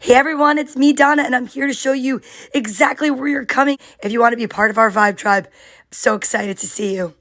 Hey everyone, it's me, Donna, and I'm here to show you exactly where you're coming if you want to be part of our Vibe Tribe. I'm so excited to see you.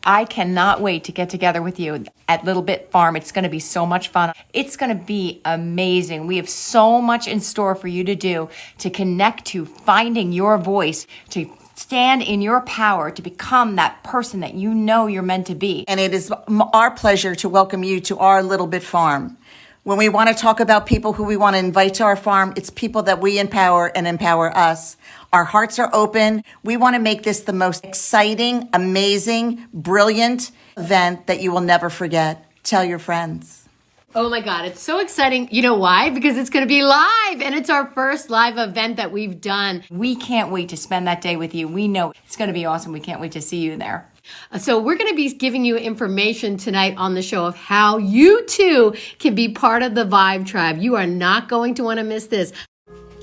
I cannot wait to get together with you at Little Bit Farm. It's going to be so much fun. It's going to be amazing. We have so much in store for you to do, to connect to finding your voice, to stand in your power, to become that person that you know you're meant to be. And it is our pleasure to welcome you to our Little Bit Farm. When we want to talk about people who we want to invite to our farm, it's people that we empower and empower us. Our hearts are open. We want to make this the most exciting, amazing, brilliant event that you will never forget. Tell your friends. Oh my God, it's so exciting. You know why? Because it's going to be live and it's our first live event that we've done. We can't wait to spend that day with you. We know it's going to be awesome. We can't wait to see you there. So we're going to be giving you information tonight on the show of how you too can be part of the Vibe Tribe. You are not going to want to miss this.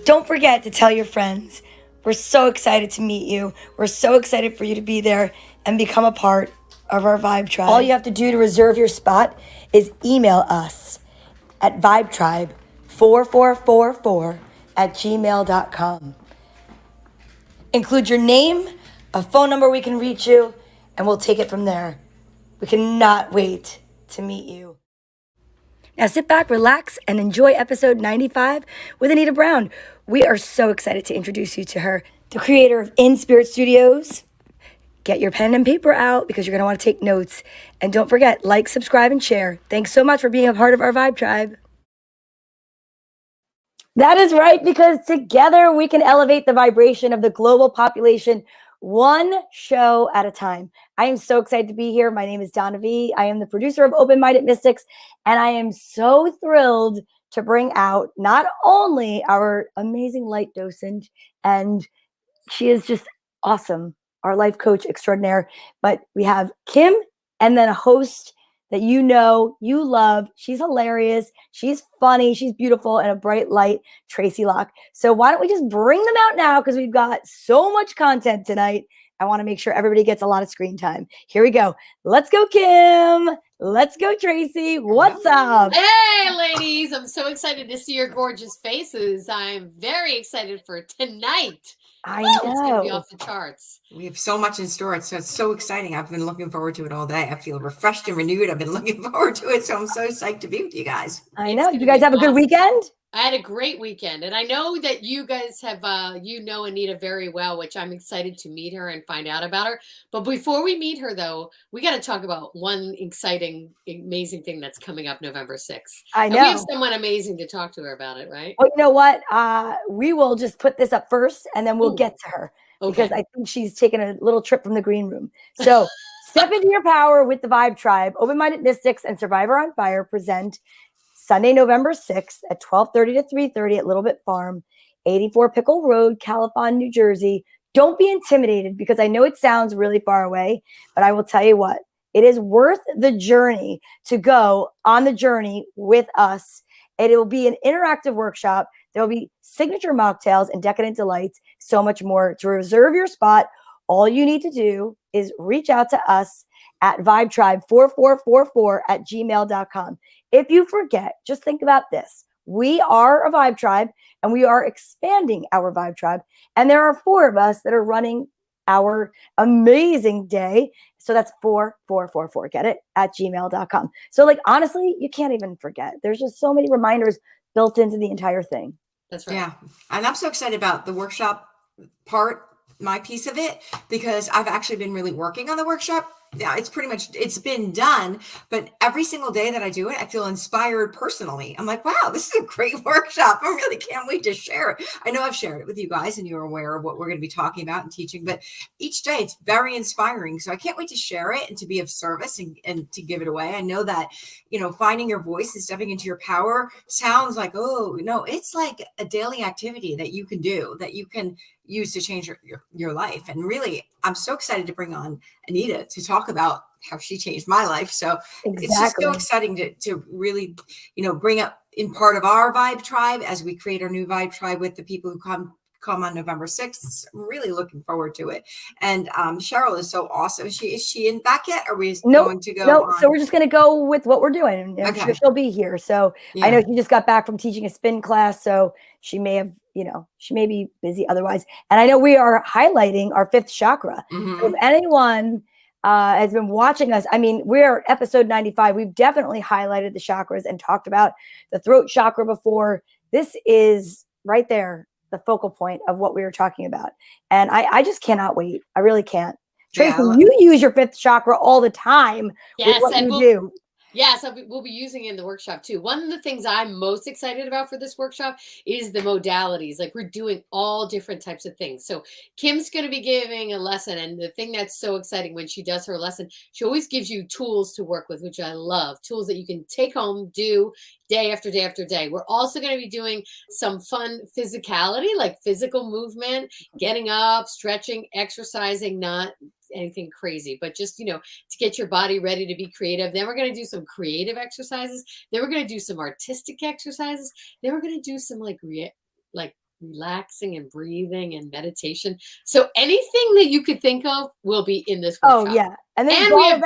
Don't forget to tell your friends. We're so excited to meet you. We're so excited for you to be there and become a part of our Vibe Tribe. All you have to do to reserve your spot is email us at vibetribe4444@gmail.com. Include your name, a phone number we can reach you, and we'll take it from there. We cannot wait to meet you. Now sit back, relax, and enjoy episode 95 with Anita Brown. We are so excited to introduce you to her, the creator of Inspirit Studios. Get your pen and paper out because you're going to want to take notes. And don't forget, like, subscribe, and share. Thanks so much for being a part of our Vibe Tribe. That is right, because together we can elevate the vibration of the global population one show at a time. I am so excited to be here. My name is Donna V. I am the producer of Open Minded Mystics, and I am so thrilled to bring out not only our amazing light docent, and she is just awesome, our life coach extraordinaire, but we have Kim and then a host that you know, you love. She's hilarious. She's funny. She's beautiful and a bright light, Tracy Locke. So why don't we just bring them out now, because we've got so much content tonight. I want to make sure everybody gets a lot of screen time. Here we go. Let's go, Kim. Let's go, Tracy. What's up? Hey, ladies. I'm so excited to see your gorgeous faces. I'm very excited for tonight. I It's going to be know. off the charts. We have so much in store. It's so exciting. I've been looking forward to it all day. I feel refreshed and renewed. I've been looking forward to it. So I'm so psyched to be with you guys. I know. You guys have a good weekend? I had a great weekend, and I know that you guys have, you know Anita very well, which I'm excited to meet her and find out about her. But before we meet her, though, we got to talk about one exciting, amazing thing that's coming up November 6th. I know. And we have someone amazing to talk to her about it, right? Well, you know what? We will just put this up first, and then we'll get to her, because I think she's taking a little trip from the green room. So step into your power with the Vibe Tribe. Open Minded Mystics and Survivor on Fire present Sunday, November 6th at 12:30 to 3:30 at Little Bit Farm, 84 Pickle Road, Califon, New Jersey. Don't be intimidated, because I know it sounds really far away, but I will tell you what, it is worth the journey to go on the journey with us. And it will be an interactive workshop. There will be signature mocktails and decadent delights, so much more. To reserve your spot, all you need to do is reach out to us at vibetribe4444@gmail.com. If you forget, just think about this. We are a Vibe Tribe, and we are expanding our Vibe Tribe. And there are 4 of us that are running our amazing day. So that's 4444, get it, at gmail.com. So like, honestly, you can't even forget. There's just so many reminders built into the entire thing. That's right. Yeah. And I'm so excited about the workshop part, my piece of it, because I've actually been really working on the workshop. Yeah, it's been done, but every single day that I do it, I feel inspired personally. I'm like, wow, this is a great workshop. I really can't wait to share it. I know I've shared it with you guys and you're aware of what we're going to be talking about and teaching, but each day it's very inspiring. So I can't wait to share it and to be of service and to give it away. I know that, finding your voice and stepping into your power sounds like, oh, no, it's like a daily activity that you can do, that you can use to change your life. And really, I'm so excited to bring on Anita to talk about how she changed my life. So It's just so exciting to really, bring up in part of our Vibe Tribe as we create our new Vibe Tribe with the people who come come on November 6th. I'm really looking forward to it. And Cheryl is so awesome. Is she in back yet? Or are we going to go on? So we're just going to go with what we're doing. I'm Okay. sure she'll be here. So I know she just got back from teaching a spin class. So she may have, she may be busy otherwise. And I know we are highlighting our 5th chakra. So if anyone has been watching us, I mean, we're episode 95. We've definitely highlighted the chakras and talked about the throat chakra before. This is right there, the focal point of what we were talking about. And I just cannot wait. I really can't. Tracy, you use your 5th chakra all the time with what you do. Yes, we'll be using it in the workshop too. One of the things I'm most excited about for this workshop is the modalities. Like, we're doing all different types of things. So Kim's going to be giving a lesson. And the thing that's so exciting when she does her lesson, she always gives you tools to work with, which I love. Tools that you can take home, do day after day after day. We're also going to be doing some fun physicality, like physical movement, getting up, stretching, exercising, not anything crazy, but just, to get your body ready to be creative. Then we're going to do some creative exercises. Then we're going to do some artistic exercises. Then we're going to do some like relaxing and breathing and meditation. So anything that you could think of will be in this workshop. Oh yeah. And we have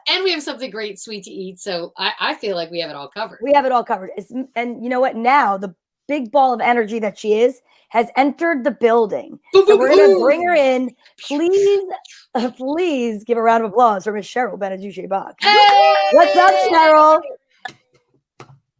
and we have something great sweet to eat. So I feel like we have it all covered. We have it all covered. And you know what? Now the big ball of energy that she has entered the building. So we're going to bring her in. Please give a round of applause for Miss Cheryl Benaduce-Bach. Hey! What's up, Cheryl?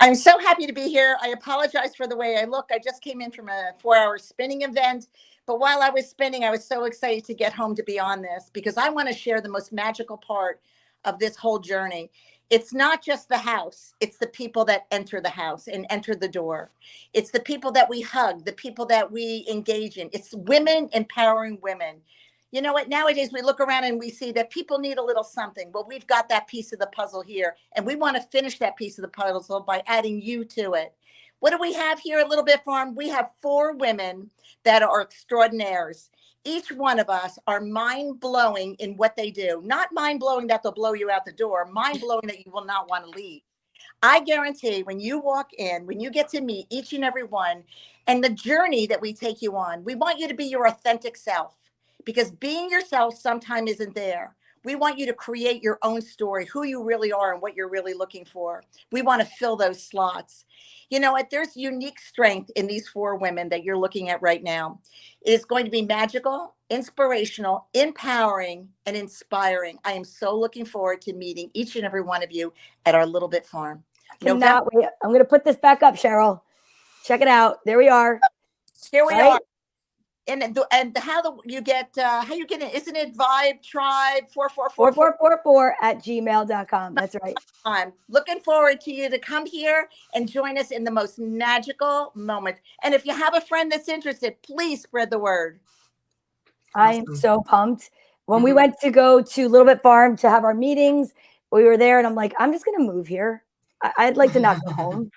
I'm so happy to be here. I apologize for the way I look. I just came in from a 4-hour spinning event. But while I was spinning, I was so excited to get home to be on this because I want to share the most magical part of this whole journey. It's not just the house. It's the people that enter the house and enter the door. It's the people that we hug, the people that we engage in. It's women empowering women. You know what? Nowadays, we look around and we see that people need a little something. Well, we've got that piece of the puzzle here, and we want to finish that piece of the puzzle by adding you to it. What do we have here at Little Bit Farm? We have 4 women that are extraordinaires. Each one of us are mind-blowing in what they do. Not mind-blowing that they'll blow you out the door, mind-blowing that you will not want to leave. I guarantee when you walk in, when you get to meet each and every one, and the journey that we take you on, we want you to be your authentic self. Because being yourself sometimes isn't there. We want you to create your own story, who you really are and what you're really looking for. We want to fill those slots. You know what? There's unique strength in these 4 women that you're looking at right now. It is going to be magical, inspirational, empowering, and inspiring. I am so looking forward to meeting each and every one of you at our Little Bit Farm. I'm going to put this back up, Cheryl. Check it out. There we are. Here we are. And how you get it? Isn't it Vibe Tribe 4444 at gmail.com? That's right. I'm looking forward to you to come here and join us in the most magical moment. And if you have a friend that's interested, please spread the word. I am so pumped. When we went to go to Little Bit Farm to have our meetings, we were there and I'm like, I'm just going to move here. I'd like to not go home.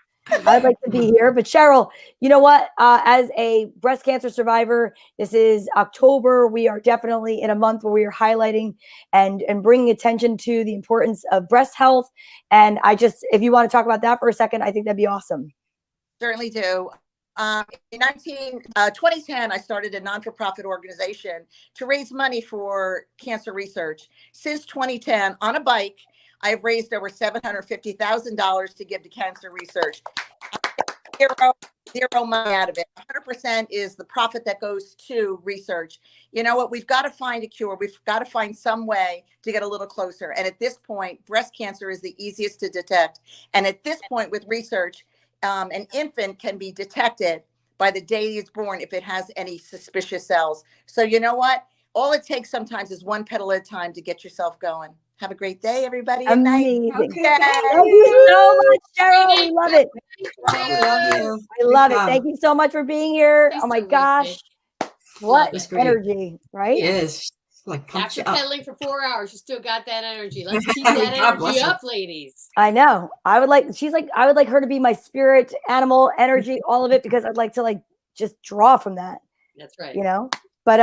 I'd like to be here. But Cheryl, you know what? As a breast cancer survivor, this is October. We are definitely in a month where we are highlighting and bringing attention to the importance of breast health. And if you want to talk about that for a second, I think that'd be awesome. Certainly do. In 2010, I started a non-for-profit organization to raise money for cancer research. Since 2010, on a bike, I've raised over $750,000 to give to cancer research. Zero money out of it. 100% is the profit that goes to research. You know what? We've got to find a cure. We've got to find some way to get a little closer. And at this point, breast cancer is the easiest to detect. And at this point with research, an infant can be detected by the day he's born if it has any suspicious cells. So you know what? All it takes sometimes is one petal at a time to get yourself going. Have a great day, everybody. Amazing. Okay. Thank you so much, Cheryl. We love it. I love it. Thank you so much for being here. She's Oh my terrific. gosh. What That's great. energy, right? It is. Like pumps After you up. pedaling for 4 hours, you still got that energy. Let's keep God that bless energy her. up, ladies. I know. I would like her to be my spirit, animal, energy, all of it, because I'd like to just draw from that. That's right. But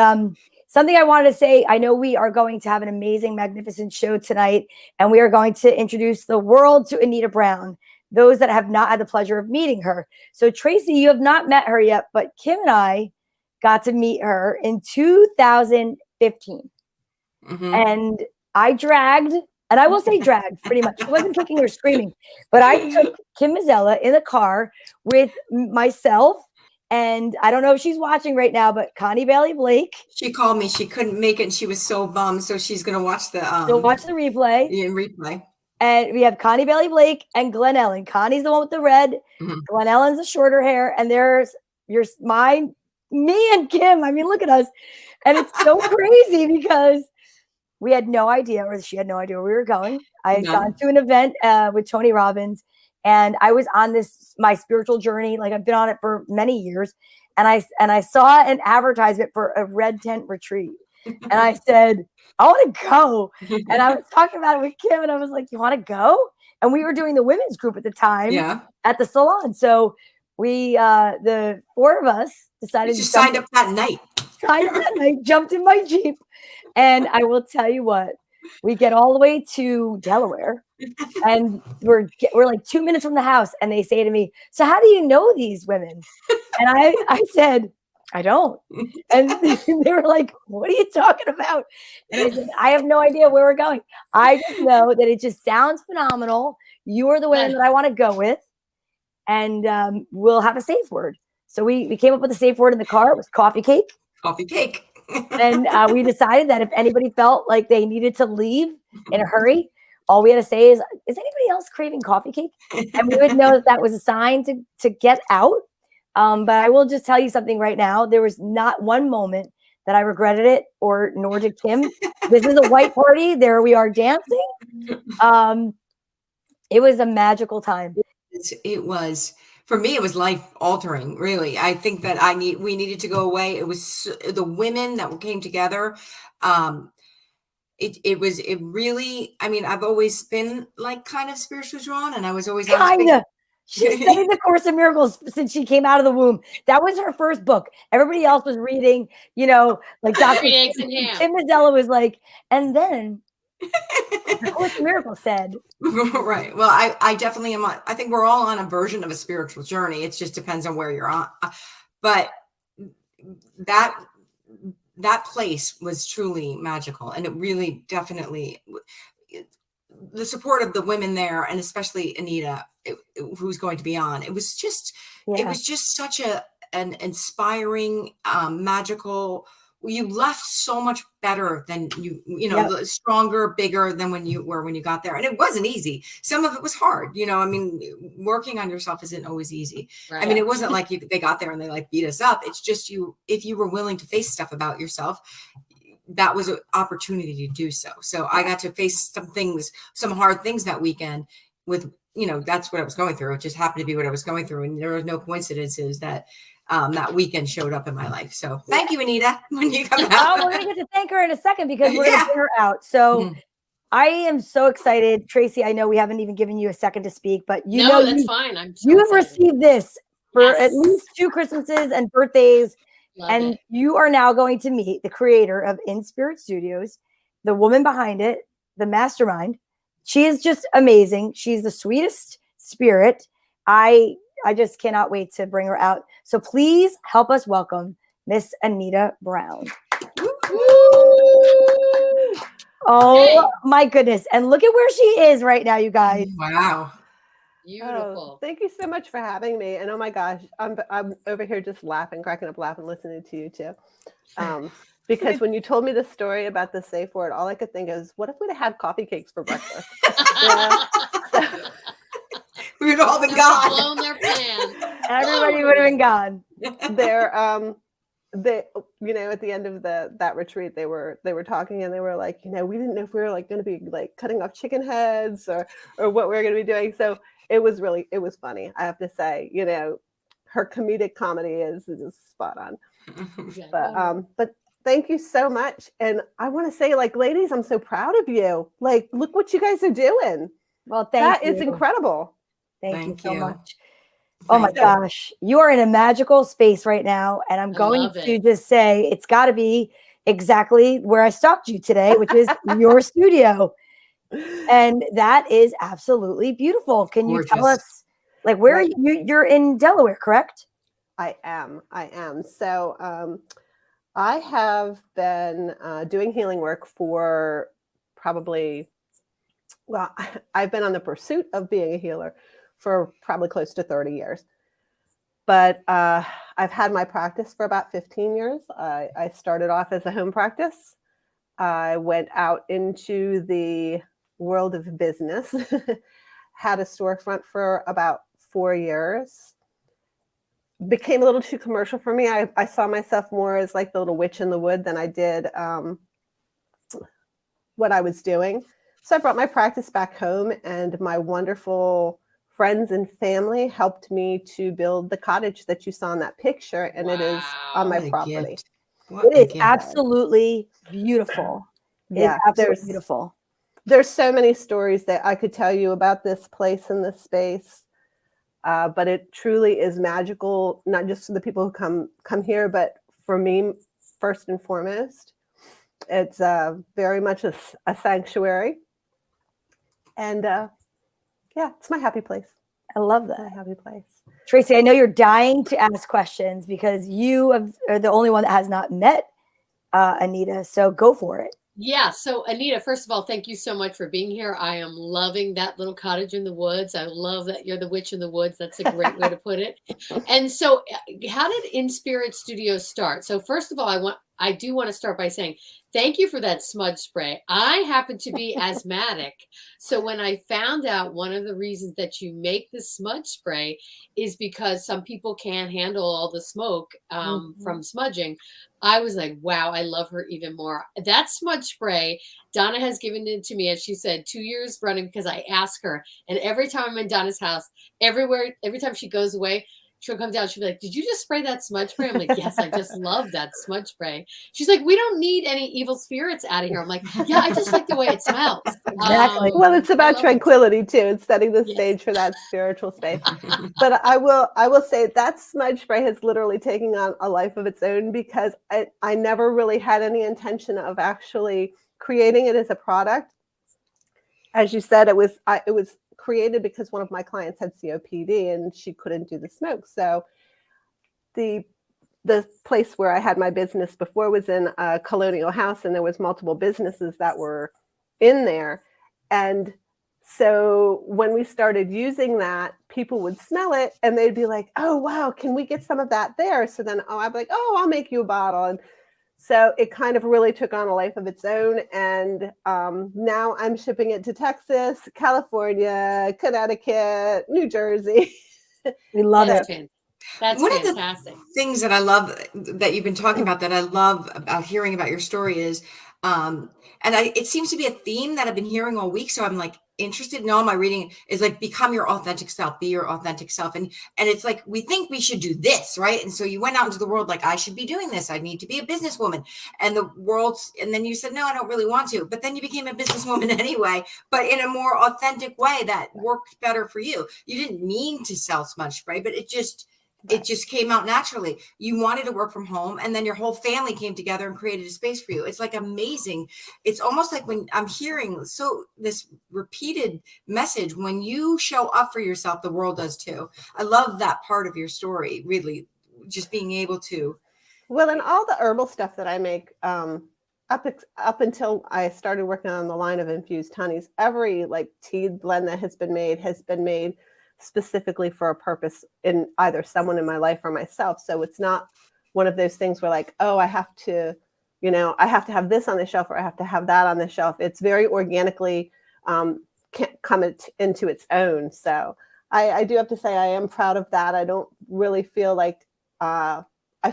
something I wanted to say, I know we are going to have an amazing, magnificent show tonight, and we are going to introduce the world to Anita Brown, those that have not had the pleasure of meeting her. So Tracy, you have not met her yet, but Kim and I got to meet her in 2015. And I dragged, and I will say dragged pretty much. She wasn't kicking or screaming, but I took Kim Mazzella in the car with myself. And I don't know if she's watching right now, but Connie Bailey Blake. She called me. She couldn't make it, and she was so bummed. So she's going to watch the replay. Replay. And we have Connie Bailey Blake and Glen Ellen. Connie's the one with the red. Glen Ellen's the shorter hair. And there's me and Kim. I mean, look at us. And it's so crazy because we had no idea, or she had no idea where we were going. I had gone to an event with Tony Robbins, and I was on my spiritual journey. Like, I've been on it for many years. And I saw an advertisement for a red tent retreat. And I said, I want to go. And I was talking about it with Kim, and I was like, you want to go? And we were doing the women's group at the time at the salon. So we, the four of us, decided to signed up that night. Jumped in my Jeep. And I will tell you what, we get all the way to Delaware, and we're like 2 minutes from the house. And they say to me, so how do you know these women? And I said, I don't. And they were like, what are you talking about? And I said, I have no idea where we're going. I just know that it just sounds phenomenal. You are the women that I want to go with. And we'll have a safe word. So we came up with a safe word in the car. It was coffee cake. Coffee cake. And we decided that if anybody felt like they needed to leave in a hurry, all we had to say is anybody else craving coffee cake? And we would know that was a sign to get out. But I will just tell you something right now. There was not one moment that I regretted it, nor did Kim. This is a white party. There we are dancing. It was a magical time. It was, for me, it was life altering, really. I think that we needed to go away. It was the women that came together. It really, I mean, I've always been like kind of spiritually drawn, and I was always She's studied the Course in Miracles since she came out of the womb. That was her first book. Everybody else was reading, like Dr. Kim Mazzella was like, and then the Course in Miracles said. Right. Well, I definitely am. I think we're all on a version of a spiritual journey. It just depends on where you're on. But that place was truly magical. And it really definitely, the support of the women there, and especially Anita, who's going to be on, it was just such an inspiring, magical. You left so much better than stronger, bigger than when you got there. And it wasn't easy. Some of it was hard. I mean, working on yourself isn't always easy. Right. I mean, it wasn't like they got there and they like beat us up. It's just if you were willing to face stuff about yourself, that was an opportunity to do so. So I got to face some hard things that weekend with, that's what I was going through. It just happened to be what I was going through. And there was no coincidences that that weekend showed up in my life. So thank you, Anita, when you come out. We're going to get to thank her in a second because we're going to get her out. So I am so excited. Tracy, I know we haven't even given you a second to speak, but that's fine. You've received this for at least 2 Christmases and birthdays. And you are now going to meet the creator of Inspirit Studios, the woman behind it, the mastermind. She is just amazing. She's the sweetest spirit. I just cannot wait to bring her out. So please help us welcome Miss Anita Brown. Oh my goodness. And look at where she is right now, you guys. Wow. Beautiful. Thank you so much for having me. And oh my gosh, I'm over here just cracking up, listening to you too. Because when you told me the story about the safe word, all I could think is, what if we'd have had coffee cakes for breakfast? We would all been gone. Blown their plan. Everybody would have been gone. At the end of that retreat, they were talking, and they were like, we didn't know if we were like going to be like cutting off chicken heads or what we were going to be doing. So it was funny. I have to say, her comedic comedy is spot on. But thank you so much. And I want to say, like, ladies, I'm so proud of you. Like, look what you guys are doing. Well, that is incredible. Thank you so much. Oh my gosh. You are in a magical space right now. And I'm going to just say it's got to be exactly where I stalked you today, which is your studio. And that is absolutely beautiful. Can you tell us, like, where are you? You're in Delaware, correct? I am. So I have been doing healing work for probably, well, I've been on the pursuit of being a healer for probably close to 30 years. But I've had my practice for about 15 years. I started off as a home practice. I went out into the world of business, had a storefront for about 4 years. Became a little too commercial for me. I saw myself more as like the little witch in the wood than I did what I was doing. So I brought my practice back home, and my wonderful friends and family helped me to build the cottage that you saw in that picture, and it is on my What a property. gift. What It a is gift. absolutely beautiful. Yeah, It's absolutely beautiful. There's so many stories that I could tell you about this place and this space. But it truly is magical, not just for the people who come here, but for me, first and foremost. It's very much a sanctuary. And yeah, it's my happy place. I love My that. happy place. Tracy, I know you're dying to ask questions because you are the only one that has not met Anita. So go for it. Yeah. So, Anita, first of all, thank you so much for being here. I am loving that little cottage in the woods. I love that you're the witch in the woods. That's a great way to put it. And so, how did Inspirit Studios start? So, first of all, I do want to start by saying thank you for that smudge spray. I happen to be asthmatic. So when I found out one of the reasons that you make the smudge spray is because some people can't handle all the smoke from smudging, I was like, wow, I love her even more. That smudge spray, Donna has given it to me, as she said, 2 years running, because I ask her. And every time I'm in Donna's house, every time she goes away, she'll come down. She'll be like, did you just spray that smudge spray? I'm like, yes, I just love that smudge spray. She's like, we don't need any evil spirits out of here. I'm like, yeah, I just like the way it smells. Exactly. Well, it's about tranquility too. It's setting the Yes. stage for that spiritual space. But I will say that smudge spray has literally taken on a life of its own, because I never really had any intention of actually creating it as a product. As you said, it was created because one of my clients had COPD and she couldn't do the smoke. So the place where I had my business before was in a colonial house, and there was multiple businesses that were in there. And so when we started using that, people would smell it and they'd be like, oh, wow, can we get some of that there? So then I'd be like, oh, I'll make you a bottle. And so it kind of really took on a life of its own. And now I'm shipping it to Texas, California, Connecticut, New Jersey. We love it. That's One fantastic. of the things that I love that you've been talking about, that I love about hearing about your story is, it seems to be a theme that I've been hearing all week. So I'm like interested in all my reading is like, become your authentic self, be your authentic self. And it's like, we think we should do this, right? And so you went out into the world like, I should be doing this. I need to be a businesswoman. And then you said, no, I don't really want to. But then you became a businesswoman anyway, but in a more authentic way that worked better for you. You didn't mean to sell smudge spray, but it just came out naturally. You wanted to work from home, and then your whole family came together and created a space for you. It's like amazing. It's almost like when I'm hearing this repeated message, when you show up for yourself, the world does too. I love that part of your story, really, just being able to. Well, and all the herbal stuff that I make, up until I started working on the line of infused honeys, every like tea blend that has been made specifically for a purpose in either someone in my life or myself. So it's not one of those things where like, oh, I have to have this on the shelf or I have to have that on the shelf. It's very organically come into its own. So I do have to say I am proud of that. I don't really feel like, I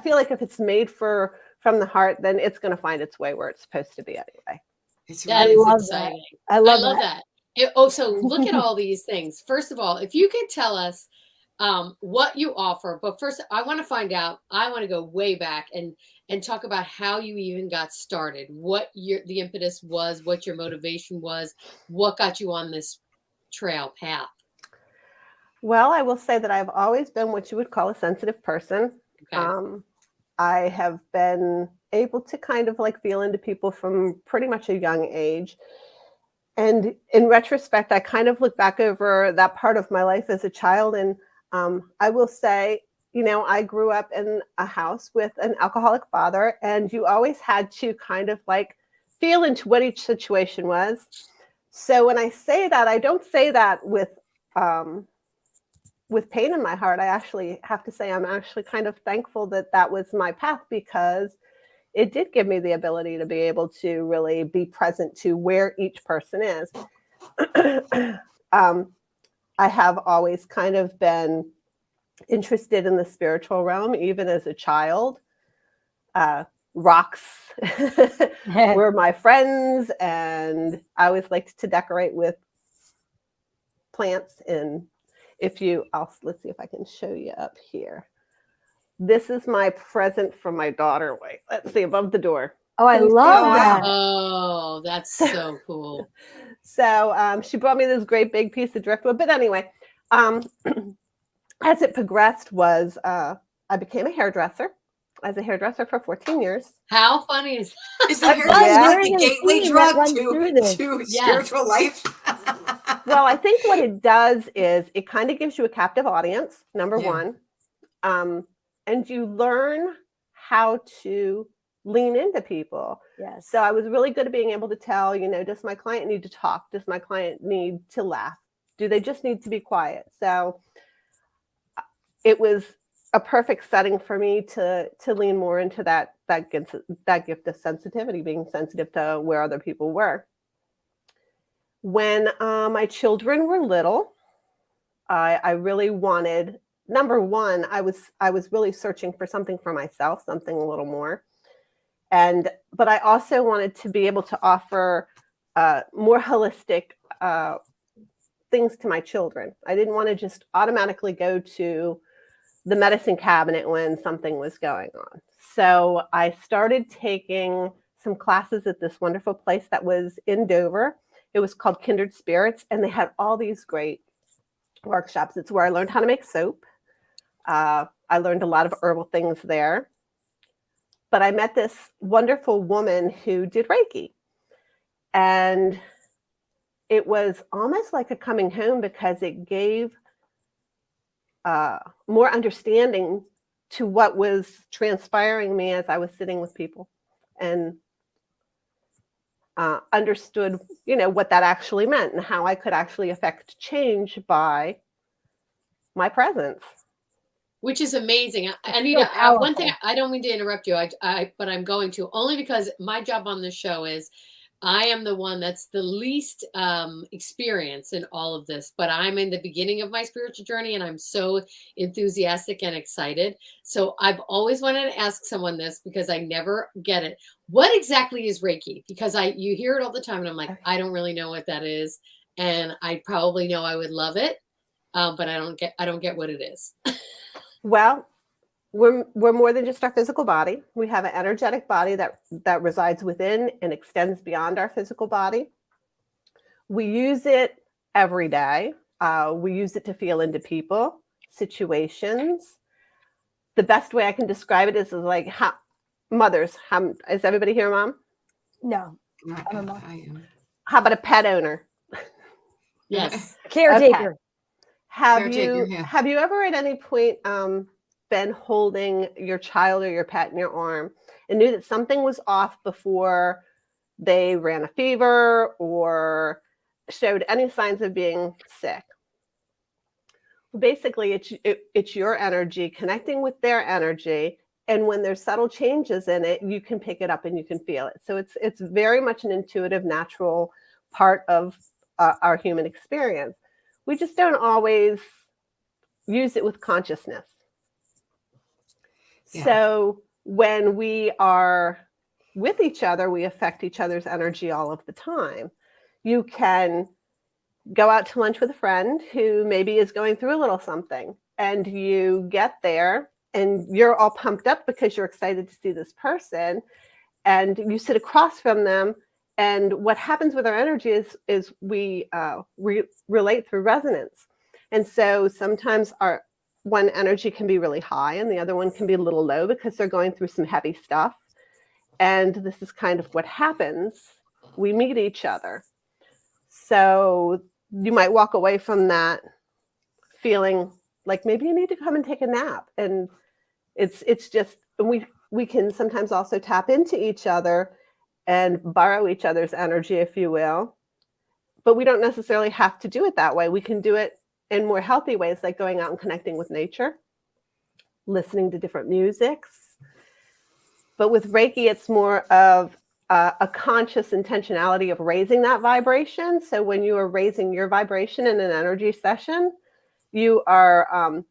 feel like if it's made from the heart, then it's going to find its way where it's supposed to be anyway. That is exciting. I love that. So look at all these things. First of all, if you could tell us what you offer, but first I want to find out, I want to go way back and talk about how you even got started, what the impetus was, what your motivation was, what got you on this path. Well, I will say that I've always been what you would call a sensitive person. Okay. I have been able to kind of like feel into people from pretty much a young age. And in retrospect, I kind of look back over that part of my life as a child. And I will say I grew up in a house with an alcoholic father, and you always had to kind of like feel into what each situation was. So when I say that, I don't say that with pain in my heart. I actually have to say I'm actually kind of thankful that that was my path, because it did give me the ability to be able to really be present to where each person is. I have always kind of been interested in the spiritual realm, even as a child. Rocks were my friends, and I always liked to decorate with plants. And let's see if I can show you up here. This is my present from my daughter. Wait, let's see, above the door. Oh, I love that. Oh, that's so cool. So she brought me this great big piece of driftwood. But anyway, as it progressed was I became a hairdresser. I was a hairdresser for 14 years. How funny is that? Is the hairdresser like the gateway drug to spiritual life? Well, I think what it does is it kind of gives you a captive audience, number one. And you learn how to lean into people. Yes. So I was really good at being able to tell, does my client need to talk? Does my client need to laugh? Do they just need to be quiet? So it was a perfect setting for me to lean more into that gift of sensitivity, being sensitive to where other people were. When my children were little, I really wanted, number one, I was really searching for something for myself, something a little more. But I also wanted to be able to offer more holistic things to my children. I didn't want to just automatically go to the medicine cabinet when something was going on. So I started taking some classes at this wonderful place that was in Dover. It was called Kindred Spirits, and they had all these great workshops. It's where I learned how to make soap. I learned a lot of herbal things there. But I met this wonderful woman who did Reiki. And it was almost like a coming home, because it gave more understanding to what was transpiring me as I was sitting with people, and understood, what that actually meant and how I could actually affect change by my presence. Which is amazing. Anita, one thing, I don't mean to interrupt you, but I'm going to, only because my job on this show is I am the one that's the least experienced in all of this, but I'm in the beginning of my spiritual journey, and I'm so enthusiastic and excited. So I've always wanted to ask someone this, because I never get it. What exactly is Reiki? Because you hear it all the time, and I'm like, I don't really know what that is. And I probably know I would love it, but I don't get what it is. Well, we're more than just our physical body. We have an energetic body that resides within and extends beyond our physical body. We use it every day. We use it to feel into people, situations. The best way I can describe it is like mothers. Is everybody here, Mom? No. I'm a mom. How about a pet owner? Yes. Caretaker. Have you ever at any point been holding your child or your pet in your arm and knew that something was off before they ran a fever or showed any signs of being sick? Basically, it's your energy connecting with their energy, and when there's subtle changes in it, you can pick it up and you can feel it. So it's very much an intuitive, natural part of our human experience. We just don't always use it with consciousness. Yeah. So when we are with each other, we affect each other's energy all of the time. You can go out to lunch with a friend who maybe is going through a little something, and you get there and you're all pumped up because you're excited to see this person, and you sit across from them. And what happens with our energy is we relate through resonance. And so sometimes one energy can be really high and the other one can be a little low because they're going through some heavy stuff. And this is kind of what happens. We meet each other. So you might walk away from that feeling like maybe you need to come and take a nap. And it's just, we can sometimes also tap into each other and borrow each other's energy, if you will. But we don't necessarily have to do it that way. We can do it in more healthy ways, like going out and connecting with nature, listening to different musics. But with Reiki, it's more of a conscious intentionality of raising that vibration. So when you are raising your vibration in an energy session, you are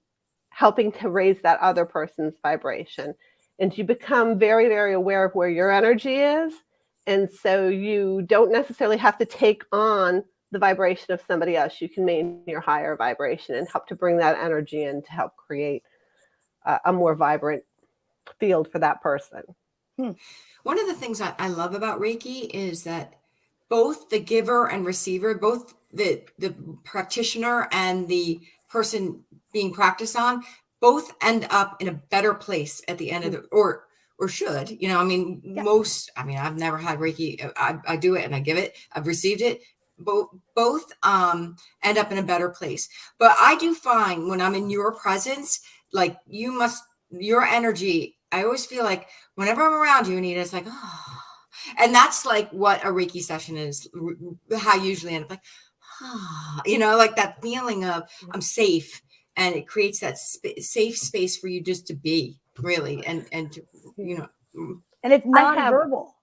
helping to raise that other person's vibration. And you become very, very aware of where your energy is. And so you don't necessarily have to take on the vibration of somebody else. You can maintain your higher vibration and help to bring that energy in to help create a more vibrant field for that person. One of the things I love about Reiki is that both the giver and receiver, both the practitioner and the person being practiced on, both end up in a better place at the end of the, or should, you know, I mean, I've never had Reiki. I do it and I give it, I've received it. Both end up in a better place. But I do find when I'm in your presence, like your energy, I always feel like whenever I'm around you, Anita, it's like, oh, and that's like what a Reiki session is, how I usually end up like, oh, you know, like that feeling of I'm safe, and it creates that safe space for you just to be really, and to, you know. And it's non-verbal.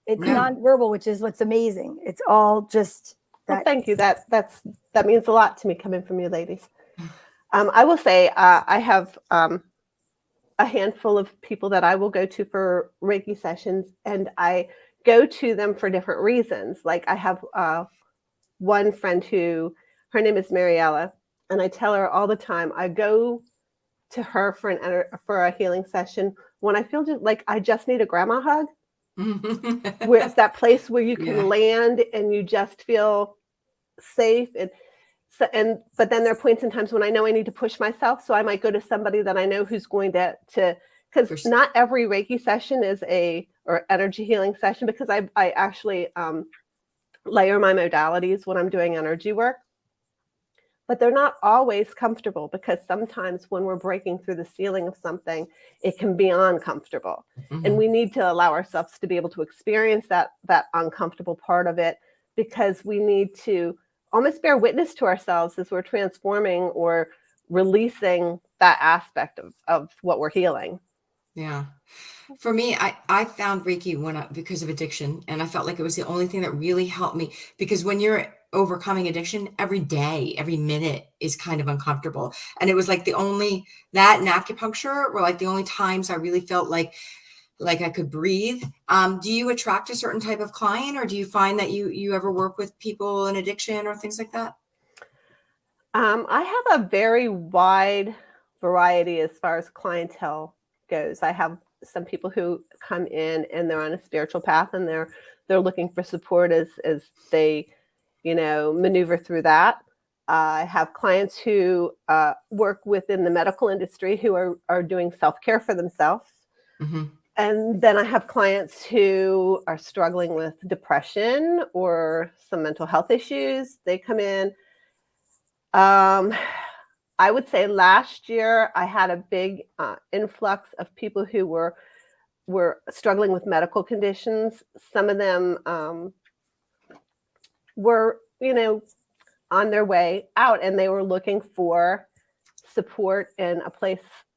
It's non-verbal, which is what's amazing. It's all just that. Well, thank you. That means a lot to me coming from you ladies. I will say I have a handful of people that I will go to for Reiki sessions, and I go to them for different reasons. Like I have one friend who, her name is Mariella, and I tell her all the time, I go to her for a healing session when I feel like I just need a grandma hug. Where it's that place where you can land and you just feel safe. But then there are points in times when I know I need to push myself. So I might go to somebody that I know who's going to because not every Reiki session is or energy healing session, because I actually layer my modalities when I'm doing energy work. But they're not always comfortable, because sometimes when we're breaking through the ceiling of something, it can be uncomfortable. And we need to allow ourselves to be able to experience that uncomfortable part of it, because we need to almost bear witness to ourselves as we're transforming or releasing that aspect of what we're healing. Yeah. For me, I found Reiki because of addiction, and I felt like it was the only thing that really helped me, because when you're overcoming addiction, every day, every minute is kind of uncomfortable. And it was like that and acupuncture were like the only times I really felt like I could breathe. Do you attract a certain type of client, or do you find that you ever work with people in addiction or things like that? I have a very wide variety as far as clientele goes. I have some people who come in and they're on a spiritual path, and they're looking for support as they, maneuver through that. I have clients who work within the medical industry who are doing self-care for themselves. And then I have clients who are struggling with depression or some mental health issues. They come in. I would say last year I had a big influx of people who were struggling with medical conditions. Some of them were, on their way out, and they were looking for support and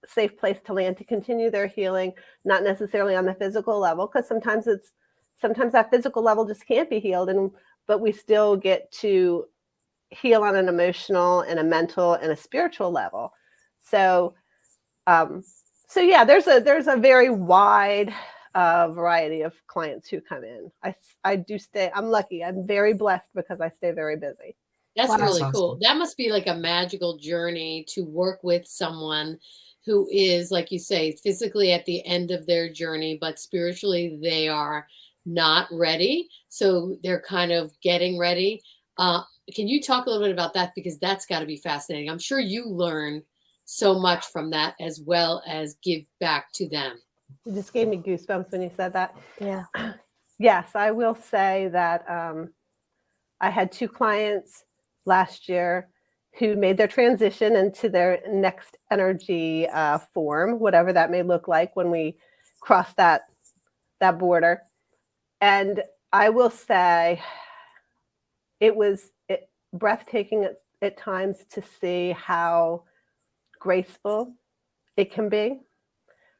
safe place to land to continue their healing, not necessarily on the physical level, because sometimes that physical level just can't be healed, but we still get to heal on an emotional and a mental and a spiritual level. So yeah, there's a very wide variety of clients who come in. I do stay. I'm lucky. I'm very blessed because I stay very busy. That's really awesome. cool. That must be like a magical journey to work with someone who is, like you say, physically at the end of their journey, but spiritually they are not ready. So they're kind of getting ready. Can you talk a little bit about that? Because that's got to be fascinating. I'm sure you learn so much from that, as well as give back to them. You just gave me goosebumps when you said that. Yeah. Yes, I will say that I had 2 clients last year who made their transition into their next energy form, whatever that may look like when we cross that border. And I will say it was breathtaking at times to see how graceful it can be,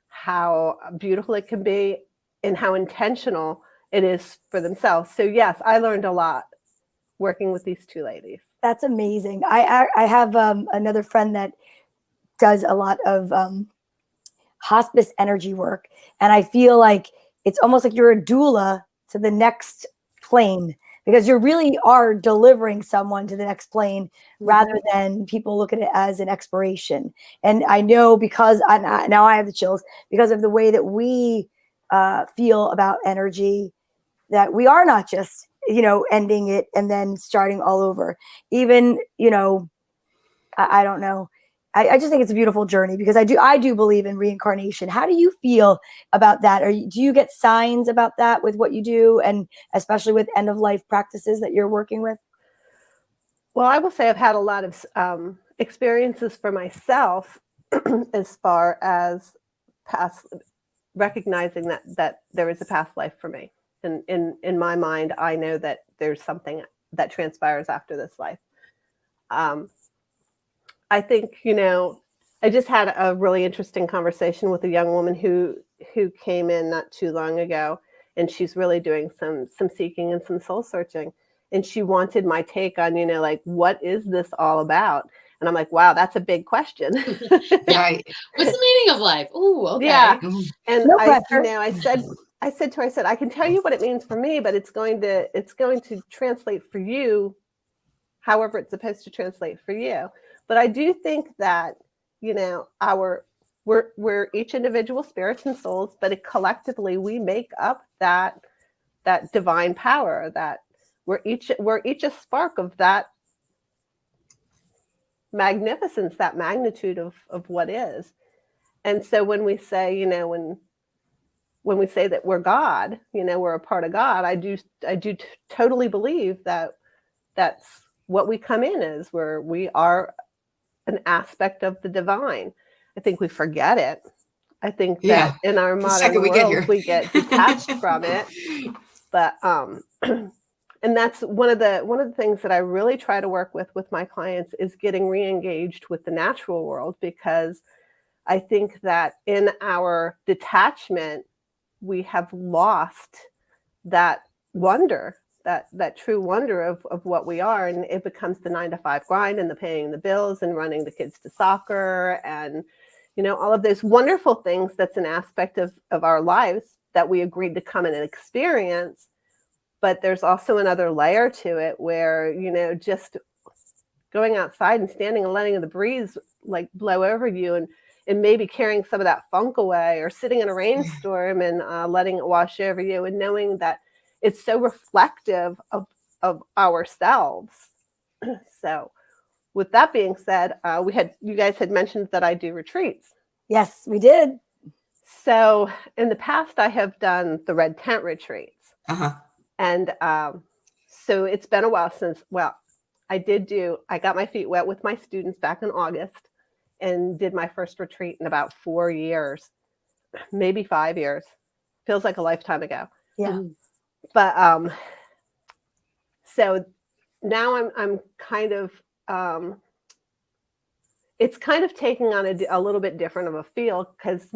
how beautiful it can be, and how intentional it is for themselves. So yes, I learned a lot working with these two ladies. That's amazing. I have another friend that does a lot of hospice energy work, and I feel like it's almost like you're a doula to the next plane, because you really are delivering someone to the next plane rather than people look at it as an expiration. And I know, because now I have the chills because of the way that we feel about energy, that we are not just, ending it and then starting all over. Even, I don't know. I just think it's a beautiful journey, because I do believe in reincarnation. How do you feel about that? Do you get signs about that with what you do, and especially with end of life practices that you're working with? Well, I will say I've had a lot of experiences for myself as far as past, recognizing that there is a past life for me. And in my mind, I know that there's something that transpires after this life. I think, I just had a really interesting conversation with a young woman who came in not too long ago, and she's really doing some seeking and some soul searching. And she wanted my take on, like, what is this all about? And I'm like, wow, that's a big question. Right. What's the meaning of life? Oh, okay. Yeah. And No I pressure. I said to her, I said, I can tell you what it means for me, but it's going to translate for you however it's supposed to translate for you. But I do think that, we're each individual spirits and souls, but collectively we make up that divine power, that we're each a spark of that magnificence, that magnitude of what is. And so when we say, when we say that we're God, we're a part of God, I do totally believe that that's what we come in as, where we are an aspect of the divine. I think we forget it. I think that in our modern world, we get detached from it. But and that's one of the things that I really try to work with my clients, is getting re-engaged with the natural world, because I think that in our detachment, we have lost that wonder, that true wonder of what we are. And it becomes the 9-to-5 grind, and the paying the bills and running the kids to soccer, and all of those wonderful things that's an aspect of our lives that we agreed to come in and experience. But there's also another layer to it where, just going outside and standing and letting the breeze like blow over you, and maybe carrying some of that funk away, or sitting in a rainstorm and letting it wash over you, and knowing that it's so reflective of ourselves. So with that being said, you guys had mentioned that I do retreats. Yes, we did. So in the past, I have done the red tent retreats. And so it's been a while since, I got my feet wet with my students back in August, and did my first retreat in about 4 years, maybe 5 years. Feels like a lifetime ago. Yeah. But so now I'm kind of, it's kind of taking on a little bit different of a feel, because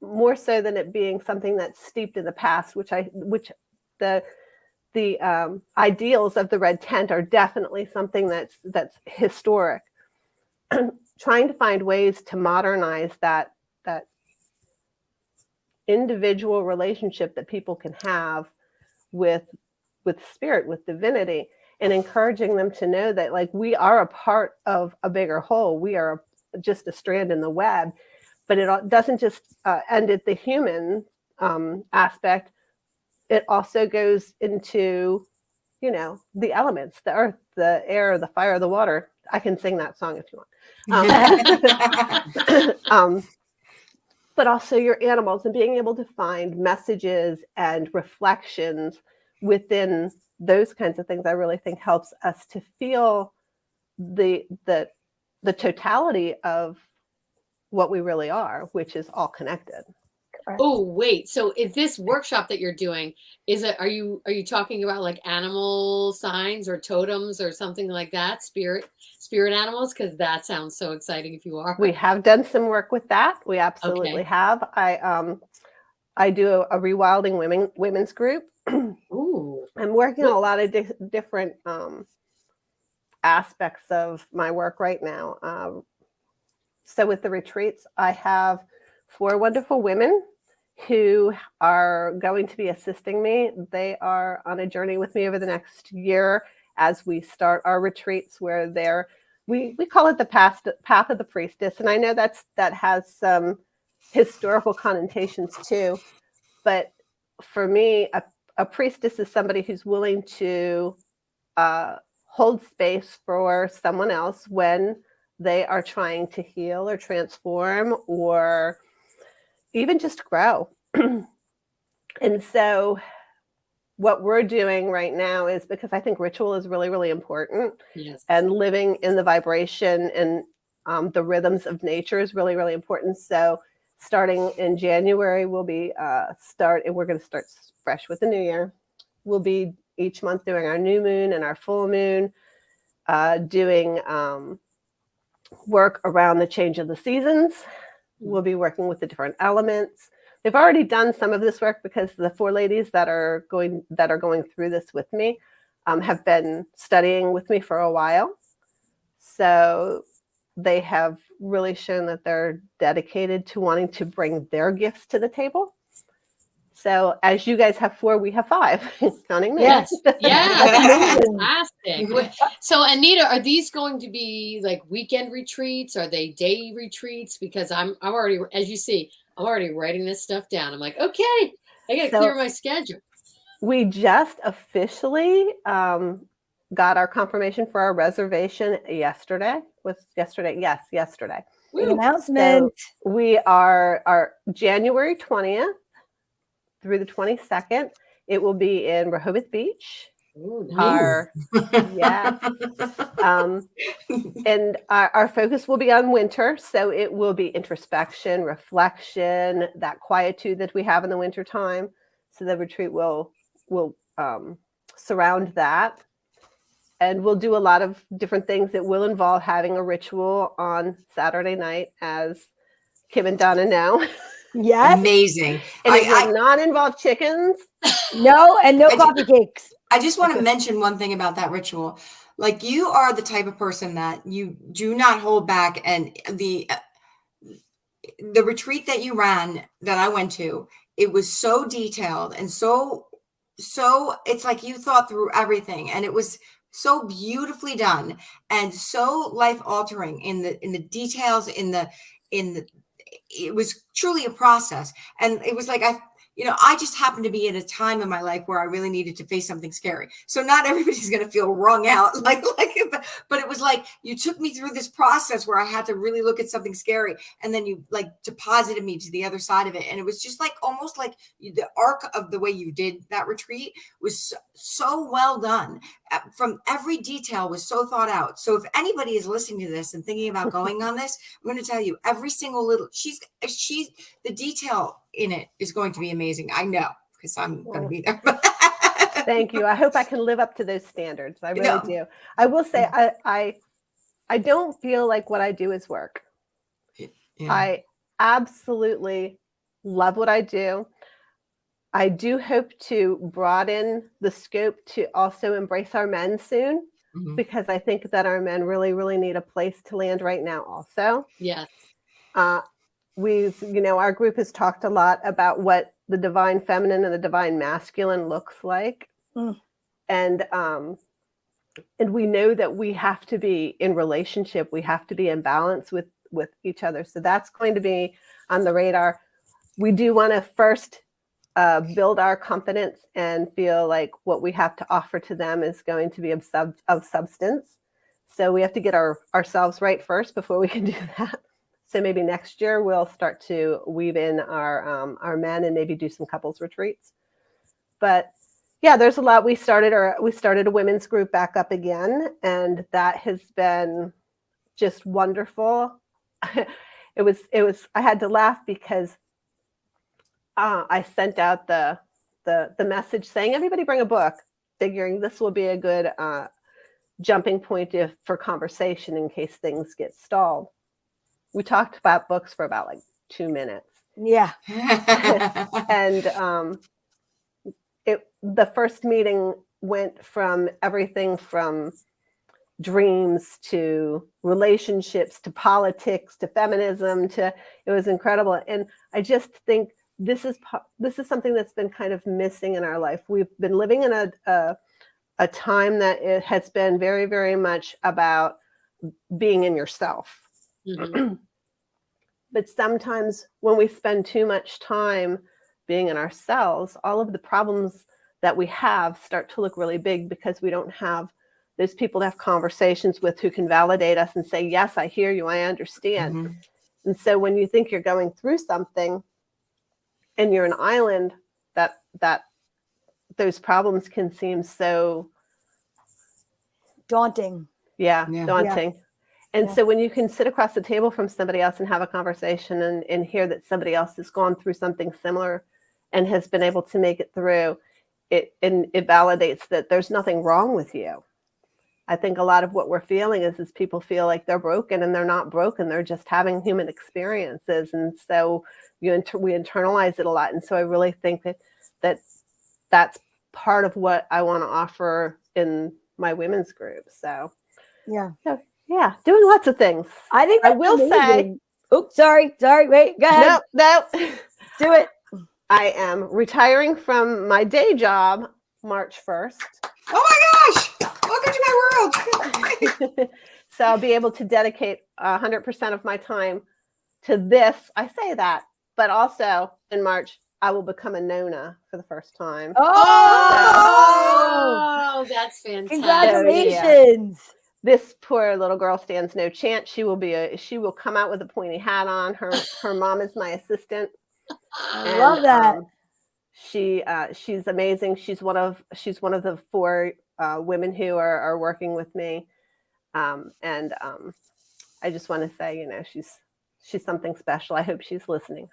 more so than it being something that's steeped in the past, which the ideals of the red tent are definitely something that's historic. Trying to find ways to modernize that individual relationship that people can have with spirit, with divinity, and encouraging them to know that, like, we are a part of a bigger whole. We are just a strand in the web, but it doesn't just end at the human aspect. It also goes into, the elements, the earth, the air, the fire, the water. I can sing that song if you want. But also your animals, and being able to find messages and reflections within those kinds of things, I really think helps us to feel the totality of what we really are, which is all connected. Oh, wait. So is this workshop that you're doing, are you talking about like animal signs or totems or something like that? Spirit animals? Because that sounds so exciting if you are. We have done some work with that. We absolutely Okay. have. I do a rewilding women's group. Ooh. I'm working on a lot of different aspects of my work right now. So with the retreats, I have 4 wonderful women who are going to be assisting me. They are on a journey with me over the next year as we start our retreats, where we call it the path of the priestess. And I know that has some historical connotations too. But for me, a priestess is somebody who's willing to hold space for someone else when they are trying to heal or transform or even just grow. And so what we're doing right now is, because I think ritual is really, really important. Yes. And living in the vibration and the rhythms of nature is really, really important. So starting in January, we'll be and we're going to start fresh with the new year. We'll be each month doing our new moon and our full moon, doing work around the change of the seasons. We'll be working with the different elements. They've already done some of this work because the 4 ladies that are going through this with me have been studying with me for a while. So they have really shown that they're dedicated to wanting to bring their gifts to the table. So as you guys have 4, we have 5. Counting me. Yes. Yeah. Fantastic. So Anita, are these going to be like weekend retreats? Are they day retreats? Because I'm already, as you see, I'm already writing this stuff down. I'm like, okay, I got to clear my schedule. We just officially got our confirmation for our reservation yesterday. Yes, yesterday. Big announcement. So we are our January 20th through the 22nd. It will be in Rehoboth Beach. Ooh, nice. And our focus will be on winter. So it will be introspection, reflection, that quietude that we have in the winter time. So the retreat will surround that. And we'll do a lot of different things that will involve having a ritual on Saturday night, as Kim and Donna know. Yes. Amazing. And it will not involve chickens. No, and no coffee cakes. I just want to mention one thing about that ritual. Like, you are the type of person that you do not hold back. And the retreat that you ran, that I went to, it was so detailed and so it's like you thought through everything, and it was so beautifully done and so life altering in the details, it was truly a process. And it was like, I just happened to be at a time in my life where I really needed to face something scary. So not everybody's going to feel wrung out, but it was like, you took me through this process where I had to really look at something scary, and then you like deposited me to the other side of it. And it was just like, almost like the arc of the way you did that retreat was so well done. From every detail was so thought out. So if anybody is listening to this and thinking about going on this, I'm going to tell you, every single little, the detail in it is going to be amazing. I know, because I'm going to be there. Thank you. I hope I can live up to those standards. I really do. I will say, I don't feel like what I do is work. Yeah. I absolutely love what I do. I do hope to broaden the scope to also embrace our men soon, because I think that our men really, really need a place to land right now also. Yes. Our group has talked a lot about what the divine feminine and the divine masculine looks like. And we know that we have to be in relationship. We have to be in balance with each other. So that's going to be on the radar. We do want to first build our confidence and feel like what we have to offer to them is going to be of substance. So we have to get ourselves right first before we can do that. So maybe next year we'll start to weave in our men and maybe do some couples retreats. But yeah, there's a lot. We started a women's group back up again, and that has been just wonderful. It was I had to laugh because I sent out the message saying everybody bring a book, figuring this will be a good jumping point for conversation in case things get stalled. We talked about books for about like 2 minutes. Yeah. And the first meeting went from everything from dreams to relationships to politics to feminism it was incredible. And I just think this is something that's been kind of missing in our life. We've been living in a time that it has been very, very much about being in yourself. Mhm. But sometimes when we spend too much time being in ourselves, all of the problems that we have start to look really big because we don't have those people to have conversations with who can validate us and say, yes, I hear you, I understand. Mhm. And so when you think you're going through something and you're an island, that those problems can seem so Daunting. daunting. And Yeah. so when you can sit across the table from somebody else and have a conversation and hear that somebody else has gone through something similar and has been able to make it through, it validates that there's nothing wrong with you. I think a lot of what we're feeling is people feel like they're broken, and they're not broken. They're just having human experiences. And so we internalize it a lot. And so I really think that's part of what I want to offer in my women's group. So Yeah. yeah, doing lots of things. I think I that's will say, amazing. Oops, sorry. Wait, go ahead. no, Do it. I am retiring from my day job March 1st. Oh my gosh! Welcome to my world. So I'll be able to dedicate 100% of my time to this. I say that, but also in March, I will become a Nona for the first time. Oh, that's fantastic. Congratulations. This poor little girl stands no chance. She will come out with a pointy hat on. Her mom is my assistant. I love that. She's amazing. She's one of the 4 women who are working with me. And I just want to say, she's something special. I hope she's listening.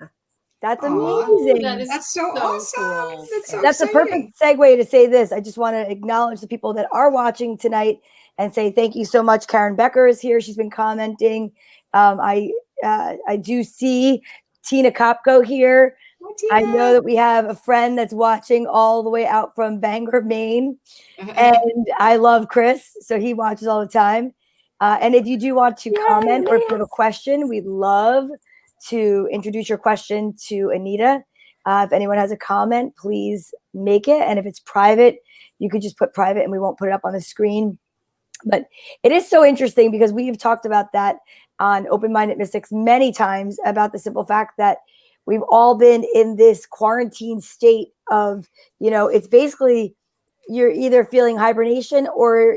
That's Aw, amazing. that is That's so awesome. cool. That's so That's a exciting. perfect segue to say this. I just want to acknowledge the people that are watching tonight and say thank you so much. Karen Becker is here. She's been commenting. I do see Tina Kopko here. Hi, I Tina. know that we have a friend that's watching all the way out from Bangor, Maine. And I love Chris, so he watches all the time. And if you do want to comment or if you have a question, we'd love to introduce your question to Anita. If anyone has a comment, please make it. And if it's private, you could just put private and we won't put it up on the screen. But it is so interesting because we've talked about that on Open-Minded Mystics many times, about the simple fact that we've all been in this quarantine state of, it's basically you're either feeling hibernation or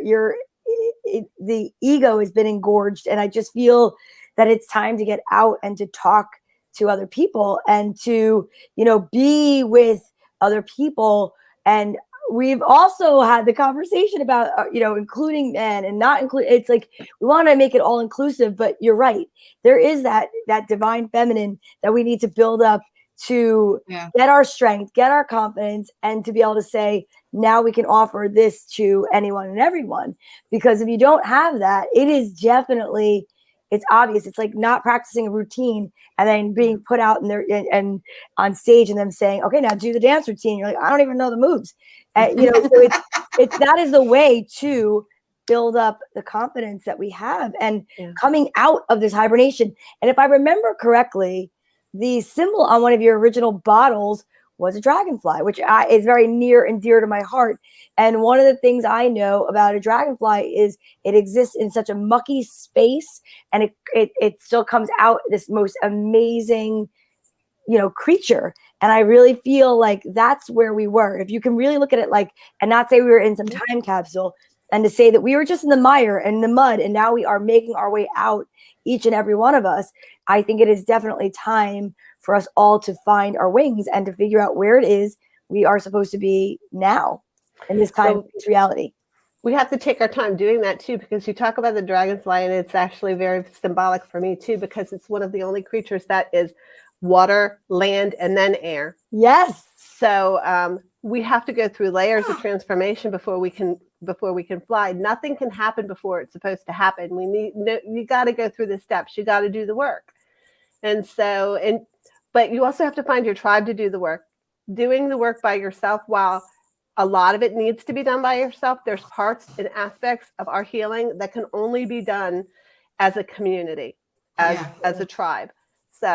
the ego has been engorged. And I just feel that it's time to get out and to talk to other people and to, be with other people. And we've also had the conversation about, including men and not include. It's like we want to make it all inclusive, but you're right. There is that divine feminine that we need to build up to get our strength, get our confidence, and to be able to say, now we can offer this to anyone and everyone. Because if you don't have that, it is definitely, it's obvious. It's like not practicing a routine and then being put out in there and on stage and them saying, okay, now do the dance routine. You're like, I don't even know the moves. So it's that is the way to build up the confidence that we have and coming out of this hibernation. And if I remember correctly, the symbol on one of your original bottles was a dragonfly, which is very near and dear to my heart. And one of the things I know about a dragonfly is it exists in such a mucky space, and it still comes out this most amazing, creature. And I really feel like that's where we were. If you can really look at it like, and not say we were in some time capsule, and to say that we were just in the mire and the mud, and now we are making our way out, each and every one of us. I think it is definitely time for us all to find our wings and to figure out where it is we are supposed to be now. in this this reality. We have to take our time doing that too, because you talk about the dragonfly, and it's actually very symbolic for me too, because it's one of the only creatures that is water, land, and then air. Yes. So we have to go through layers of transformation before we can fly. Nothing can happen before it's supposed to happen. You got to go through the steps. You got to do the work. But you also have to find your tribe to do the work. Doing the work by yourself, while a lot of it needs to be done by yourself, there's parts and aspects of our healing that can only be done as a community, as a tribe. So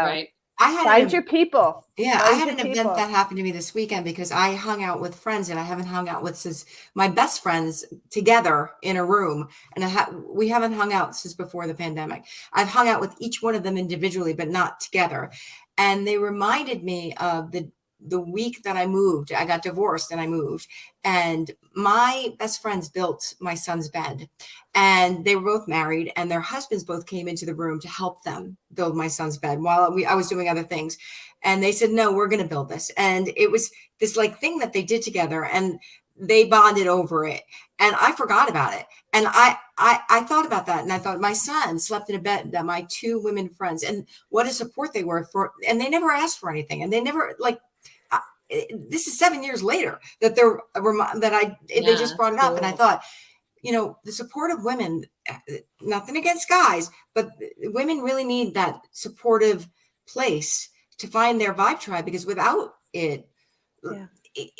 I had find your people. Yeah, I had an event that happened to me this weekend because I hung out with friends and I haven't hung out with since my best friends together in a room. And we haven't hung out since before the pandemic. I've hung out with each one of them individually, but not together. And they reminded me of the week that I moved. I got divorced and I moved. And my best friends built my son's bed. And they were both married, and their husbands both came into the room to help them build my son's bed while I was doing other things. And they said, no, we're going to build this. And it was this like thing that they did together, and they bonded over it. And I forgot about it. And I thought about that. And I thought my son slept in a bed that my two women friends, and what a support they were for. And they never asked for anything. And they never this is 7 years later that they just brought it up. And I thought, the support of women, nothing against guys, but women really need that supportive place to find their vibe tribe, because without it,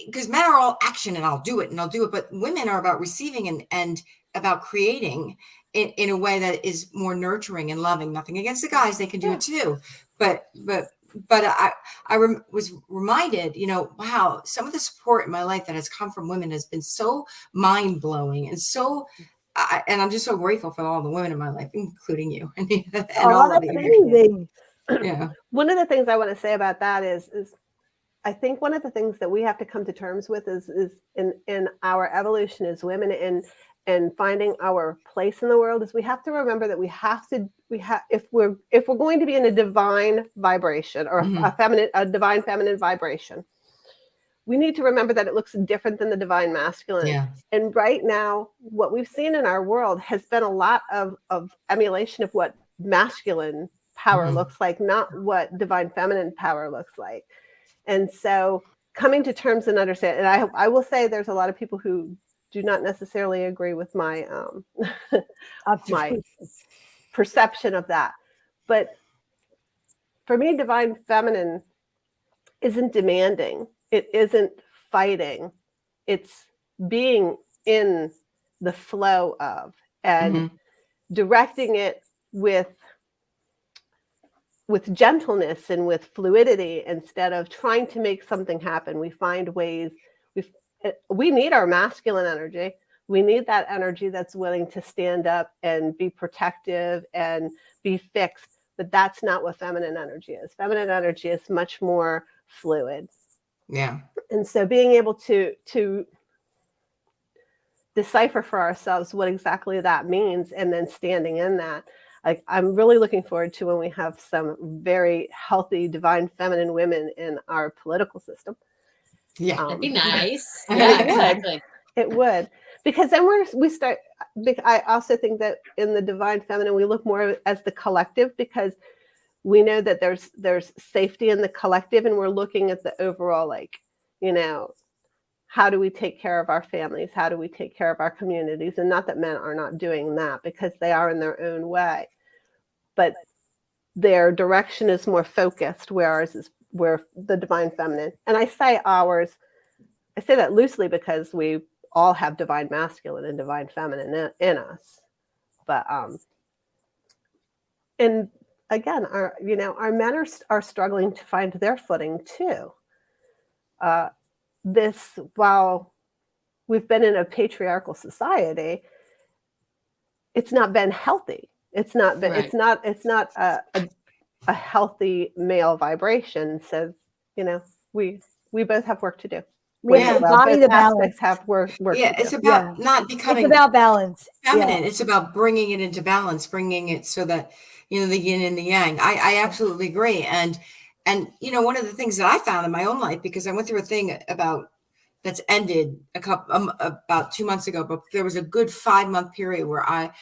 because men are all action and I'll do it. But women are about receiving and about creating in a way that is more nurturing and loving. Nothing against the guys. They can do it too. But I was reminded, wow, some of the support in my life that has come from women has been so mind blowing and and I'm just so grateful for all the women in my life, including you. And all that's of you. amazing. Yeah. One of the things I want to say about that is I think one of the things that we have to come to terms with is in our evolution as women and finding our place in the world, is we have to remember that if we're going to be in a divine vibration or a divine feminine vibration, we need to remember that it looks different than the divine masculine. Yeah. And right now, what we've seen in our world has been a lot of emulation of what masculine power looks like, not what divine feminine power looks like. And so coming to terms and understand, and I will say there's a lot of people who do not necessarily agree with my my perception of that. But for me, divine feminine isn't demanding. It isn't fighting. It's being in the flow of and directing it with gentleness and with fluidity instead of trying to make something happen. We find ways. We need our masculine energy. We need that energy that's willing to stand up and be protective and be fixed. But that's not what feminine energy is. Feminine energy is much more fluid. Yeah. And so being able to decipher for ourselves what exactly that means and then standing in that. I'm really looking forward to when we have some very healthy, divine feminine women in our political system. Yeah, that'd be nice. Yeah, exactly. It would, because then we start. I also think that in the divine feminine, we look more as the collective, because we know that there's safety in the collective, and we're looking at the overall, how do we take care of our families? How do we take care of our communities? And not that men are not doing that, because they are in their own way, but their direction is more focused, whereas where the divine feminine, and I say that loosely because we all have divine masculine and divine feminine in us. But and again, our men are struggling to find their footing too. While we've been in a patriarchal society, it's not been healthy. It's not been. Right. It's not a healthy male vibration. So we both have work to do. We have to embody the balance. Have work it's about not becoming. It's about balance. Feminine. It's about bringing it into balance, bringing it so that the yin and the yang. I absolutely agree. And one of the things that I found in my own life, because I went through a thing about that's ended about 2 months ago, but there was a good 5-month period where I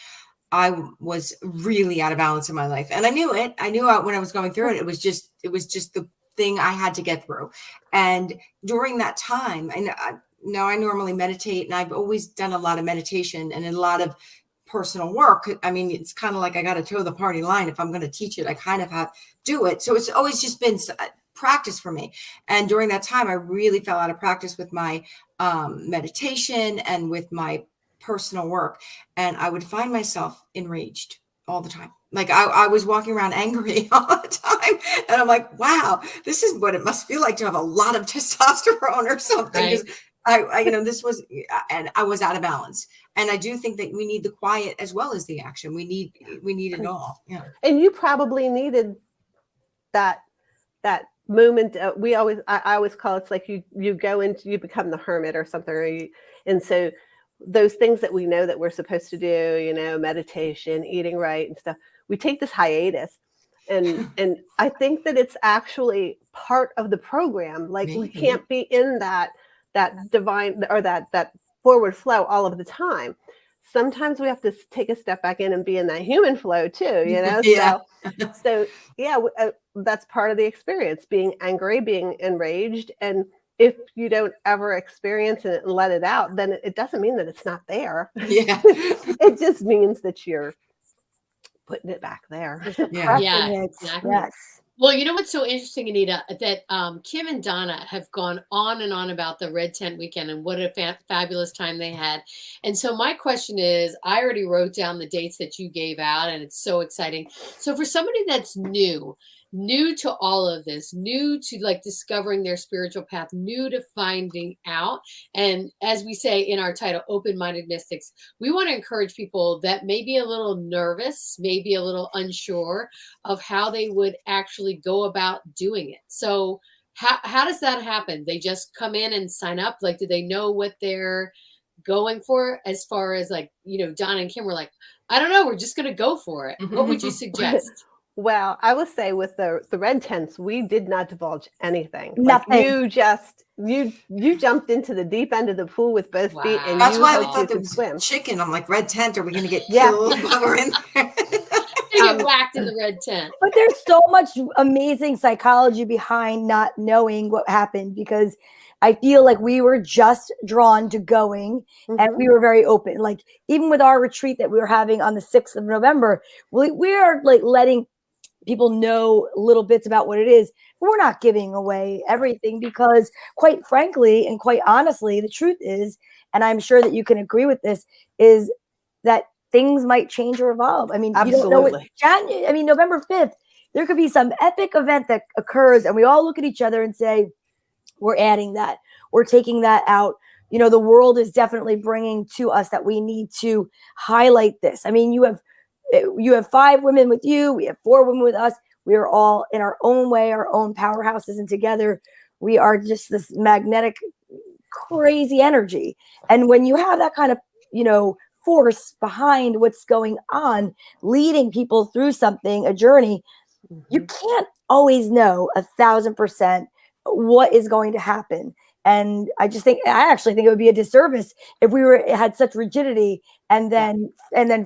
was really out of balance in my life, and I knew it. I knew when I was going through it. It was just the thing I had to get through. And during that time, now I normally meditate, and I've always done a lot of meditation and a lot of personal work. I mean, it's kind of like I got to toe the party line. If I'm going to teach it, I kind of have to do it. So it's always just been practice for me. And during that time, I really fell out of practice with my meditation and with my personal work. And I would find myself enraged all the time. Like I was walking around angry all the time. And I'm like, wow, this is what it must feel like to have a lot of testosterone or something. Right. This was, and I was out of balance. And I do think that we need the quiet as well as the action. We need it all. Yeah. And you probably needed that moment. I always call it's like you go into, you become the hermit or something. And so those things that we know that we're supposed to do, meditation, eating right and stuff, we take this hiatus. And I think that it's actually part of the program. Like we can't be in that divine or that forward flow all of the time. Sometimes we have to take a step back in and be in that human flow too, Yeah. So yeah, that's part of the experience, being angry, being enraged. And if you don't ever experience it and let it out, then it doesn't mean that it's not there. Yeah. It just means that you're putting it back there. Yeah. Yeah, exactly. Yes. Well, you know what's so interesting, Anita, that Kim and Donna have gone on and on about the Red Tent Weekend and what a fabulous time they had. And so my question is, I already wrote down the dates that you gave out, and it's so exciting. So for somebody that's new to all of this, new to like discovering their spiritual path, new to finding out, and as we say in our title, Open-Minded Mystics, we want to encourage people that may be a little nervous, maybe a little unsure of how they would actually go about doing it. So how does that happen? They just come in and sign up? Like, do they know what they're going for? As far as like, Don and Kim were like, I don't know, we're just going to go for it. What would you suggest? Well, I will say with the red tents, we did not divulge anything. Nothing. Like you jumped into the deep end of the pool with both feet, and That's why I hoped thought you there could was swim. chicken. I'm like, red tent, are we going to get Yeah. killed while we're in there? They get whacked in the red tent. But there's so much amazing psychology behind not knowing what happened, because I feel like we were just drawn to going, and we were very open. Like even with our retreat that we were having on the 6th of November, we are like letting people know little bits about what it is. But we're not giving away everything, because quite frankly and quite honestly, the truth is, and I'm sure that you can agree with this, is that things might change or evolve. I mean, Absolutely. you don't know November 5th, there could be some epic event that occurs and we all look at each other and say, we're adding that, we're taking that out. The world is definitely bringing to us that we need to highlight this. I mean, you have 5 women with you, we have 4 women with us. We are all in our own way, our own powerhouses, and together we are just this magnetic, crazy energy. And when you have that kind of, force behind what's going on, leading people through something, a journey, you can't always know 1,000% what is going to happen. And I actually think it would be a disservice if we had such rigidity and then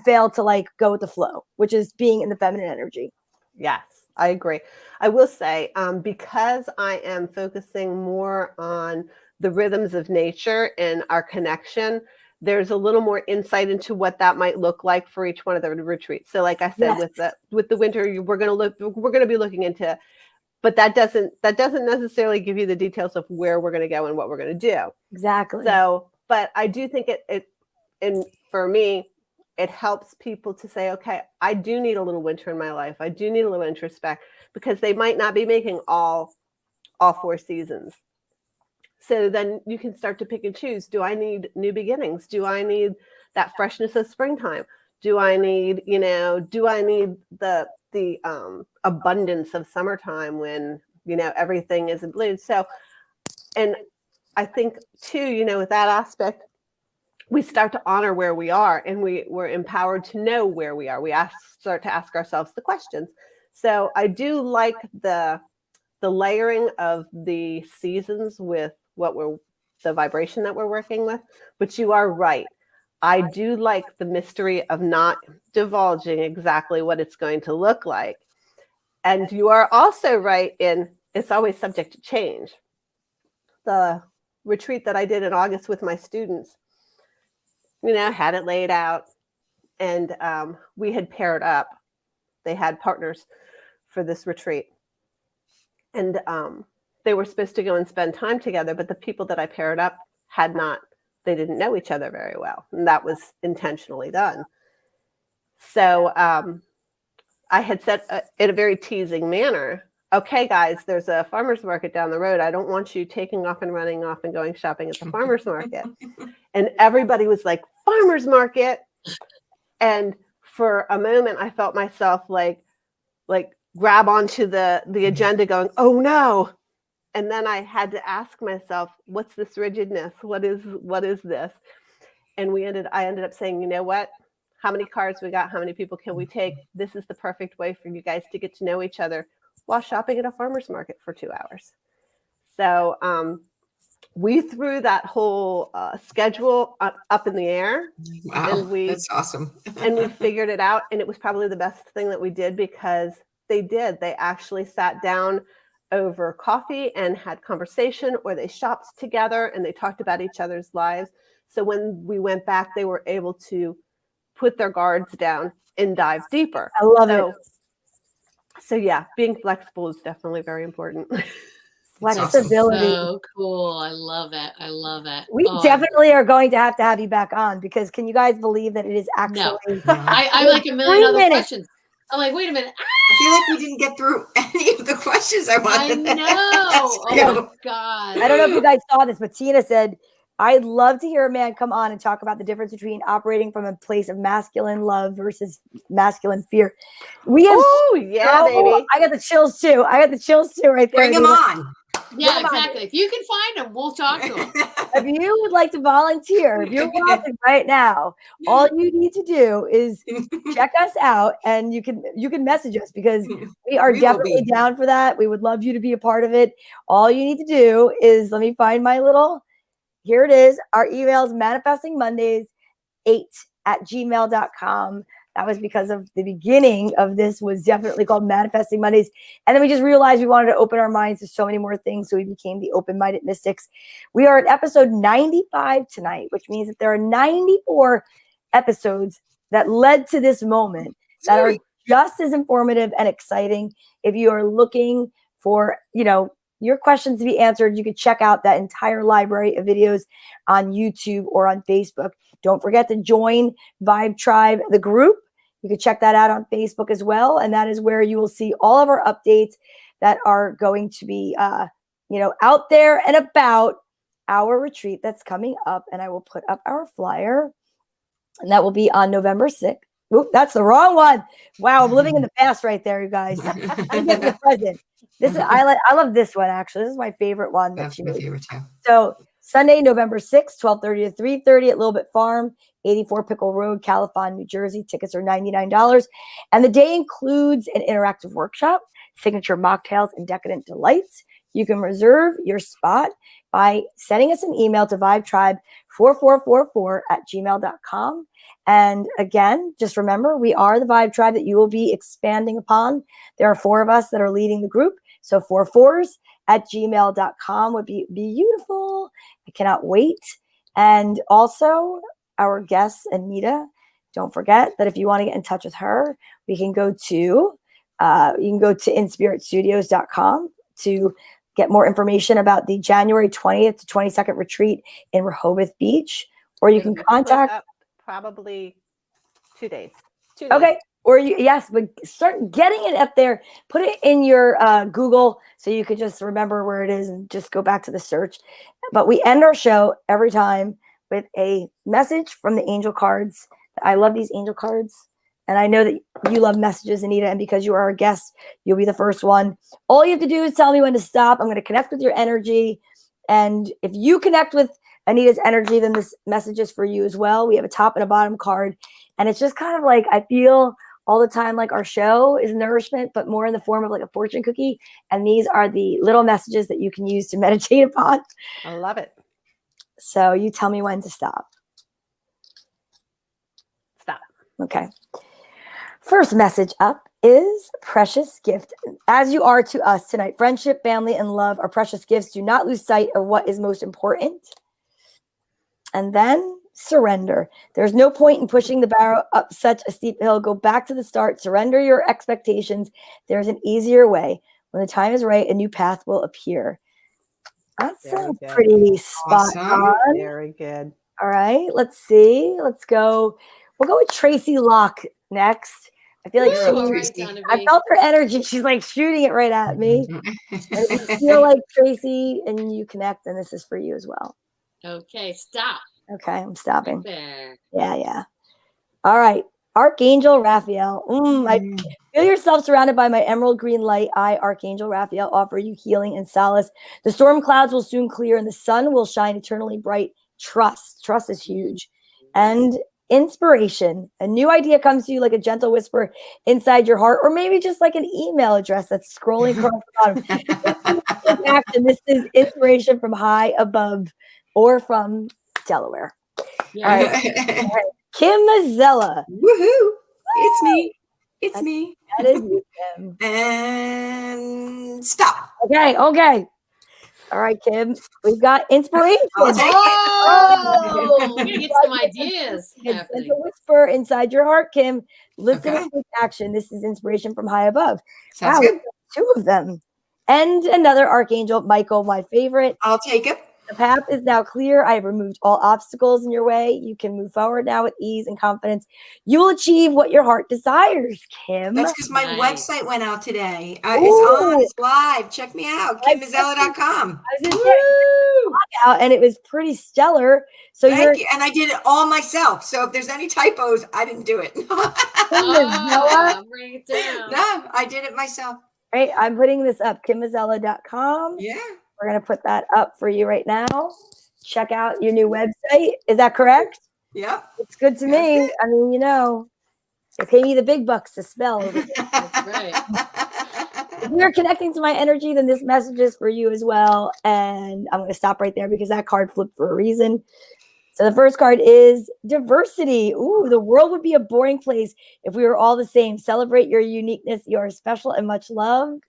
failed to like go with the flow, which is being in the feminine energy. Yes, I agree. I will say, because I am focusing more on the rhythms of nature and our connection, there's a little more insight into what that might look like for each one of the retreats. So like I said, with the winter, we're going to be looking into, but that doesn't necessarily give you the details of where we're going to go and what we're going to do. Exactly. So, but I do think and for me, it helps people to say, okay, I do need a little winter in my life. I do need a little introspect, because they might not be making all 4 seasons. So then you can start to pick and choose. Do I need new beginnings? Do I need that freshness of springtime? Do I need the abundance of summertime when, everything is in bloom? So, and I think too, with that aspect, we start to honor where we are, and we're empowered to know where we are. We start to ask ourselves the questions. So I do like the layering of the seasons with what we're the vibration that we're working with. But you are right. I do like the mystery of not divulging exactly what it's going to look like. And you are also right in it's always subject to change. The retreat that I did in August with my students, had it laid out, and we had paired up. They had partners for this retreat. And they were supposed to go and spend time together, but the people that I paired up they didn't know each other very well. And that was intentionally done. So I had said in a very teasing manner, okay, guys, there's a farmer's market down the road. I don't want you taking off and running off and going shopping at the farmer's market. And everybody was like, farmer's market. And for a moment, I felt myself like grab onto the agenda going, oh no. And then I had to ask myself, what's this rigidness? What is this? And I ended up saying, you know what? How many cars we got? How many people can we take? This is the perfect way for you guys to get to know each other while shopping at a farmer's market for 2 hours. So we threw that whole schedule up in the air. Wow, that's awesome. And we figured it out. And it was probably the best thing that we did because they actually sat down over coffee and had conversation, or they shopped together and they talked about each other's lives. So when we went back, they were able to put their guards down and dive deeper. I love it. So yeah, being flexible is definitely very important. Flexibility. So cool. I love it. I love it. We definitely are going to have you back on, because can you guys believe that it is actually I like a million other questions. I'm like, wait a minute. I feel like we didn't get through any of the questions I wanted. I know. Oh my God. I don't know if you guys saw this, but Tina said, I'd love to hear a man come on and talk about the difference between operating from a place of masculine love versus masculine fear. We have, baby. I got the chills too. Right there. Bring him on. Yeah, exactly. If you can find him, we'll talk to him. If you would like to volunteer, if you're watching right now, all you need to do is check us out, and you can message us, because we are definitely down for that. We would love you to be a part of it. All you need to do is, let me find my little, here it is. Our email is manifestingmondays8@gmail.com. That was because of the beginning of this was definitely called Manifesting Mondays. And then we just realized we wanted to open our minds to so many more things. So we became the Open-Minded Mystics. We are at episode 95 tonight, which means that there are 94 episodes that led to this moment that are just as informative and exciting. If you are looking for, your questions to be answered, you can check out that entire library of videos on YouTube or on Facebook. Don't forget to join Vibe Tribe, the group. You can check that out on Facebook as well. And that is where you will see all of our updates that are going to be, out there and about our retreat that's coming up. And I will put up our flyer, and that will be on November 6th. Oop, that's the wrong one. Wow, I'm living in the past right there, you guys. I'm getting the present. I love this one, actually. This is my favorite one. That's my favorite too. So Sunday, November 6th, 12:30 to 3:30 at Little Bit Farm, 84 Pickle Road, Califon, New Jersey. Tickets are $99. And the day includes an interactive workshop, signature mocktails, and decadent delights. You can reserve your spot by sending us an email to vibetribe4444@gmail.com. And again, just remember, we are the Vibe Tribe that you will be expanding upon. There are 4 of us that are leading the group. So 44s@gmail.com would be beautiful. I cannot wait. And also our guest, Anita, don't forget that if you want to get in touch with her, you can go to inspiritstudios.com to get more information about the January 20th to 22nd retreat in Rehoboth Beach, or you can contact probably 2 days. Okay. But start getting it up there. Put it in your Google so you could just remember where it is and just go back to the search. But we end our show every time with a message from the angel cards. I love these angel cards. And I know that you love messages, Anita, and because you are our guest, you'll be the first one. All you have to do is tell me when to stop. I'm going to connect with your energy. And if you connect with Anita's energy, then this message is for you as well. We have a top and a bottom card. And it's just kind of like, I feel all the time like our show is nourishment, but more in the form of like a fortune cookie. And these are the little messages that you can use to meditate upon. I love it. So you tell me when to stop. Stop. Okay. First message up is precious gift. As you are to us tonight, friendship, family, and love are precious gifts. Do not lose sight of what is most important. And then surrender. There's no point in pushing the barrel up such a steep hill. Go back to the start. Surrender your expectations. There's an easier way. When the time is right, a new path will appear. That Very sounds good. pretty spot Awesome. on. Very good. All right, let's see. Let's go. We'll go with Tracy Locke next. I feel like Woo, all right, I Donovan. felt her energy. She's like shooting it right at me. And if you feel like Tracy and you connect, then this is for you as well. Okay, stop. Okay, I'm stopping. There. Yeah. All right, Archangel Raphael. I feel yourself surrounded by my emerald green light. I, Archangel Raphael, offer you healing and solace. The storm clouds will soon clear and the sun will shine eternally bright. Trust is huge. And inspiration. A new idea comes to you like a gentle whisper inside your heart, or maybe just like an email address that's scrolling across the bottom. Take action. This is inspiration from high above or from Delaware. Yeah. All right. Kim Mazzella. Woohoo! It's me. It's me. That is you, Kim. And stop. Okay. All right, Kim. We've got inspiration. I'll take it. Oh, we're gonna get some ideas It's happening. a whisper inside your heart, Kim. Listen Okay. and take action. This is inspiration from high above. Sounds Wow, good. we've got 2 of them. And another Archangel, Michael, my favorite. I'll take it. The path is now clear. I have removed all obstacles in your way. You can move forward now with ease and confidence. You will achieve what your heart desires, Kim. That's because my Nice. website went out today. It's Ooh. on. It's live. Check me out. KimMazzella.com. I was gonna say, out, and it was pretty stellar. So Thank you. And I did it all myself. So if there's any typos, I didn't do it. Oh, bring it down. No, I did it myself. Right, I'm putting this up, KimMazzella.com. Yeah. We're going to put that up for you right now. Check out your new website. Is that correct? Yep. It's good to me. I mean, they pay me the big bucks to spell. That's right. If you're connecting to my energy, then this message is for you as well. And I'm going to stop right there because that card flipped for a reason. So the first card is diversity. Ooh, the world would be a boring place if we were all the same. Celebrate your uniqueness. You are special and much loved.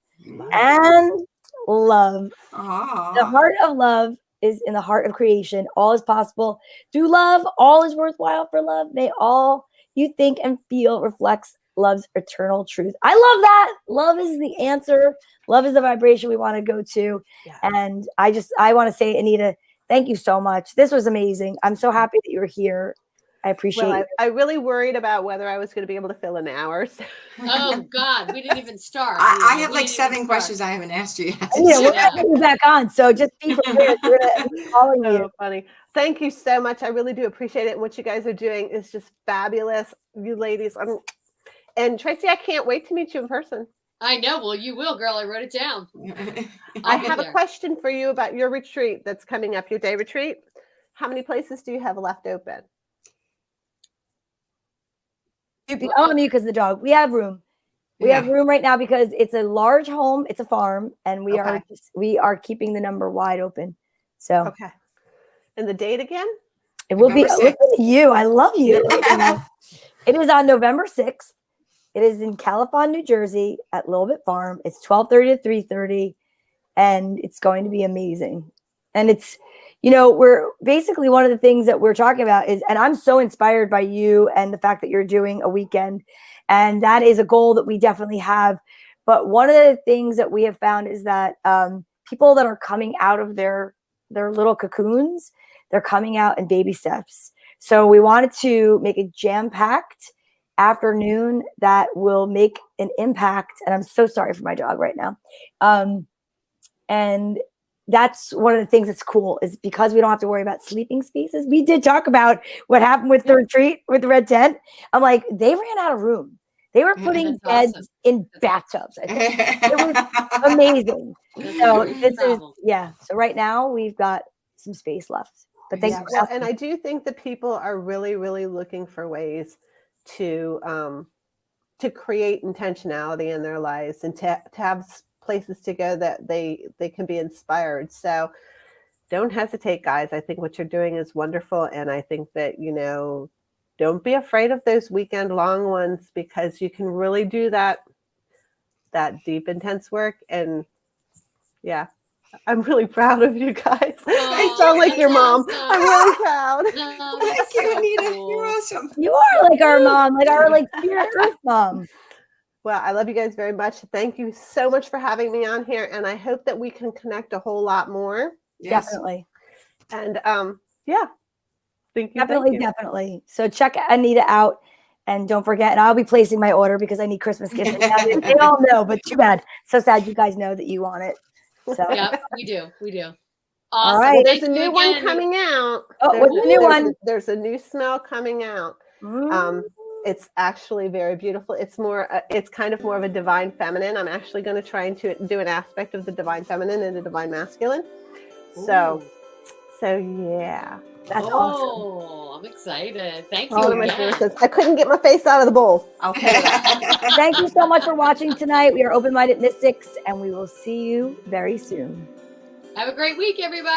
And love. Aww. The heart of love is in the heart of creation. All is possible. Do love. All is worthwhile for love. May all you think and feel reflects love's eternal truth. I love that. Love is the answer. Love is the vibration we want to go to. Yeah. And I want to say, Anita, thank you so much. This was amazing. I'm so happy that you're here. I appreciate it. I really worried about whether I was going to be able to fill an hour. So. Oh God, we didn't even start. I have We like didn't 7 even questions start. I haven't asked you yet. Yeah, we're going to get you back on. So just be prepared. We're going to be calling you. So funny. Thank you so much. I really do appreciate it. And what you guys are doing is just fabulous. You ladies. And Tracy, I can't wait to meet you in person. I know. Well, you will, girl. I wrote it down. I I'll be have a there. question for you about your retreat that's coming up, your day retreat. How many places do you have left open? I'm mute because of the dog. We have room. We have room right now because it's a large home. It's a farm, and we are keeping the number wide open. So Okay. And the date again? it will be. November Look at you. I love you. It is on November 6th. It is in Califon, New Jersey, at Little Bit Farm. It's 12:30 to 3:30, and it's going to be amazing. And it's, we're basically one of the things that we're talking about is, and I'm so inspired by you and the fact that you're doing a weekend, and that is a goal that we definitely have. But one of the things that we have found is that people that are coming out of their little cocoons, they're coming out in baby steps. So we wanted to make a jam-packed afternoon that will make an impact. And I'm so sorry for my dog right now. And that's one of the things that's cool is because we don't have to worry about sleeping spaces. We did talk about what happened with the retreat with the red tent. I'm like, they ran out of room. They were putting That's beds awesome. in bathtubs. I think it was amazing. So this is, so right now we've got some space left. But thank you. Well, and I do think that people are really, really looking for ways to create intentionality in their lives and to have places to go that they can be inspired. So don't hesitate, guys. I think what you're doing is wonderful. And I think that, don't be afraid of those weekend long ones, because you can really do that deep, intense work. And yeah, I'm really proud of you guys. I sound like your mom. awesome. I'm really proud. Oh, Thank that's you, so Anita. cool. You're awesome. You are like our mom, like our spirit earth mom. Well, I love you guys very much. Thank you so much for having me on here. And I hope that we can connect a whole lot more. Yes. Definitely. And yeah. Thank you. Definitely. So check Anita out, and don't forget, and I'll be placing my order because I need Christmas gifts. And they all know, but too bad. So sad you guys know that you want it. So Yep, we do. Awesome. All right. Well, there's Thank a you new one again. coming out. Oh, what's the new one? There's a new smell coming out. It's actually very beautiful. It's it's kind of more of a divine feminine. I'm actually going to try and do an aspect of the divine feminine and the divine masculine. So yeah. That's awesome. Oh, I'm excited. Thank One you of my again. says, I couldn't get my face out of the bowl. I'll tell you that. Thank you so much for watching tonight. We are Open-Minded Mystics, and we will see you very soon. Have a great week, everybody.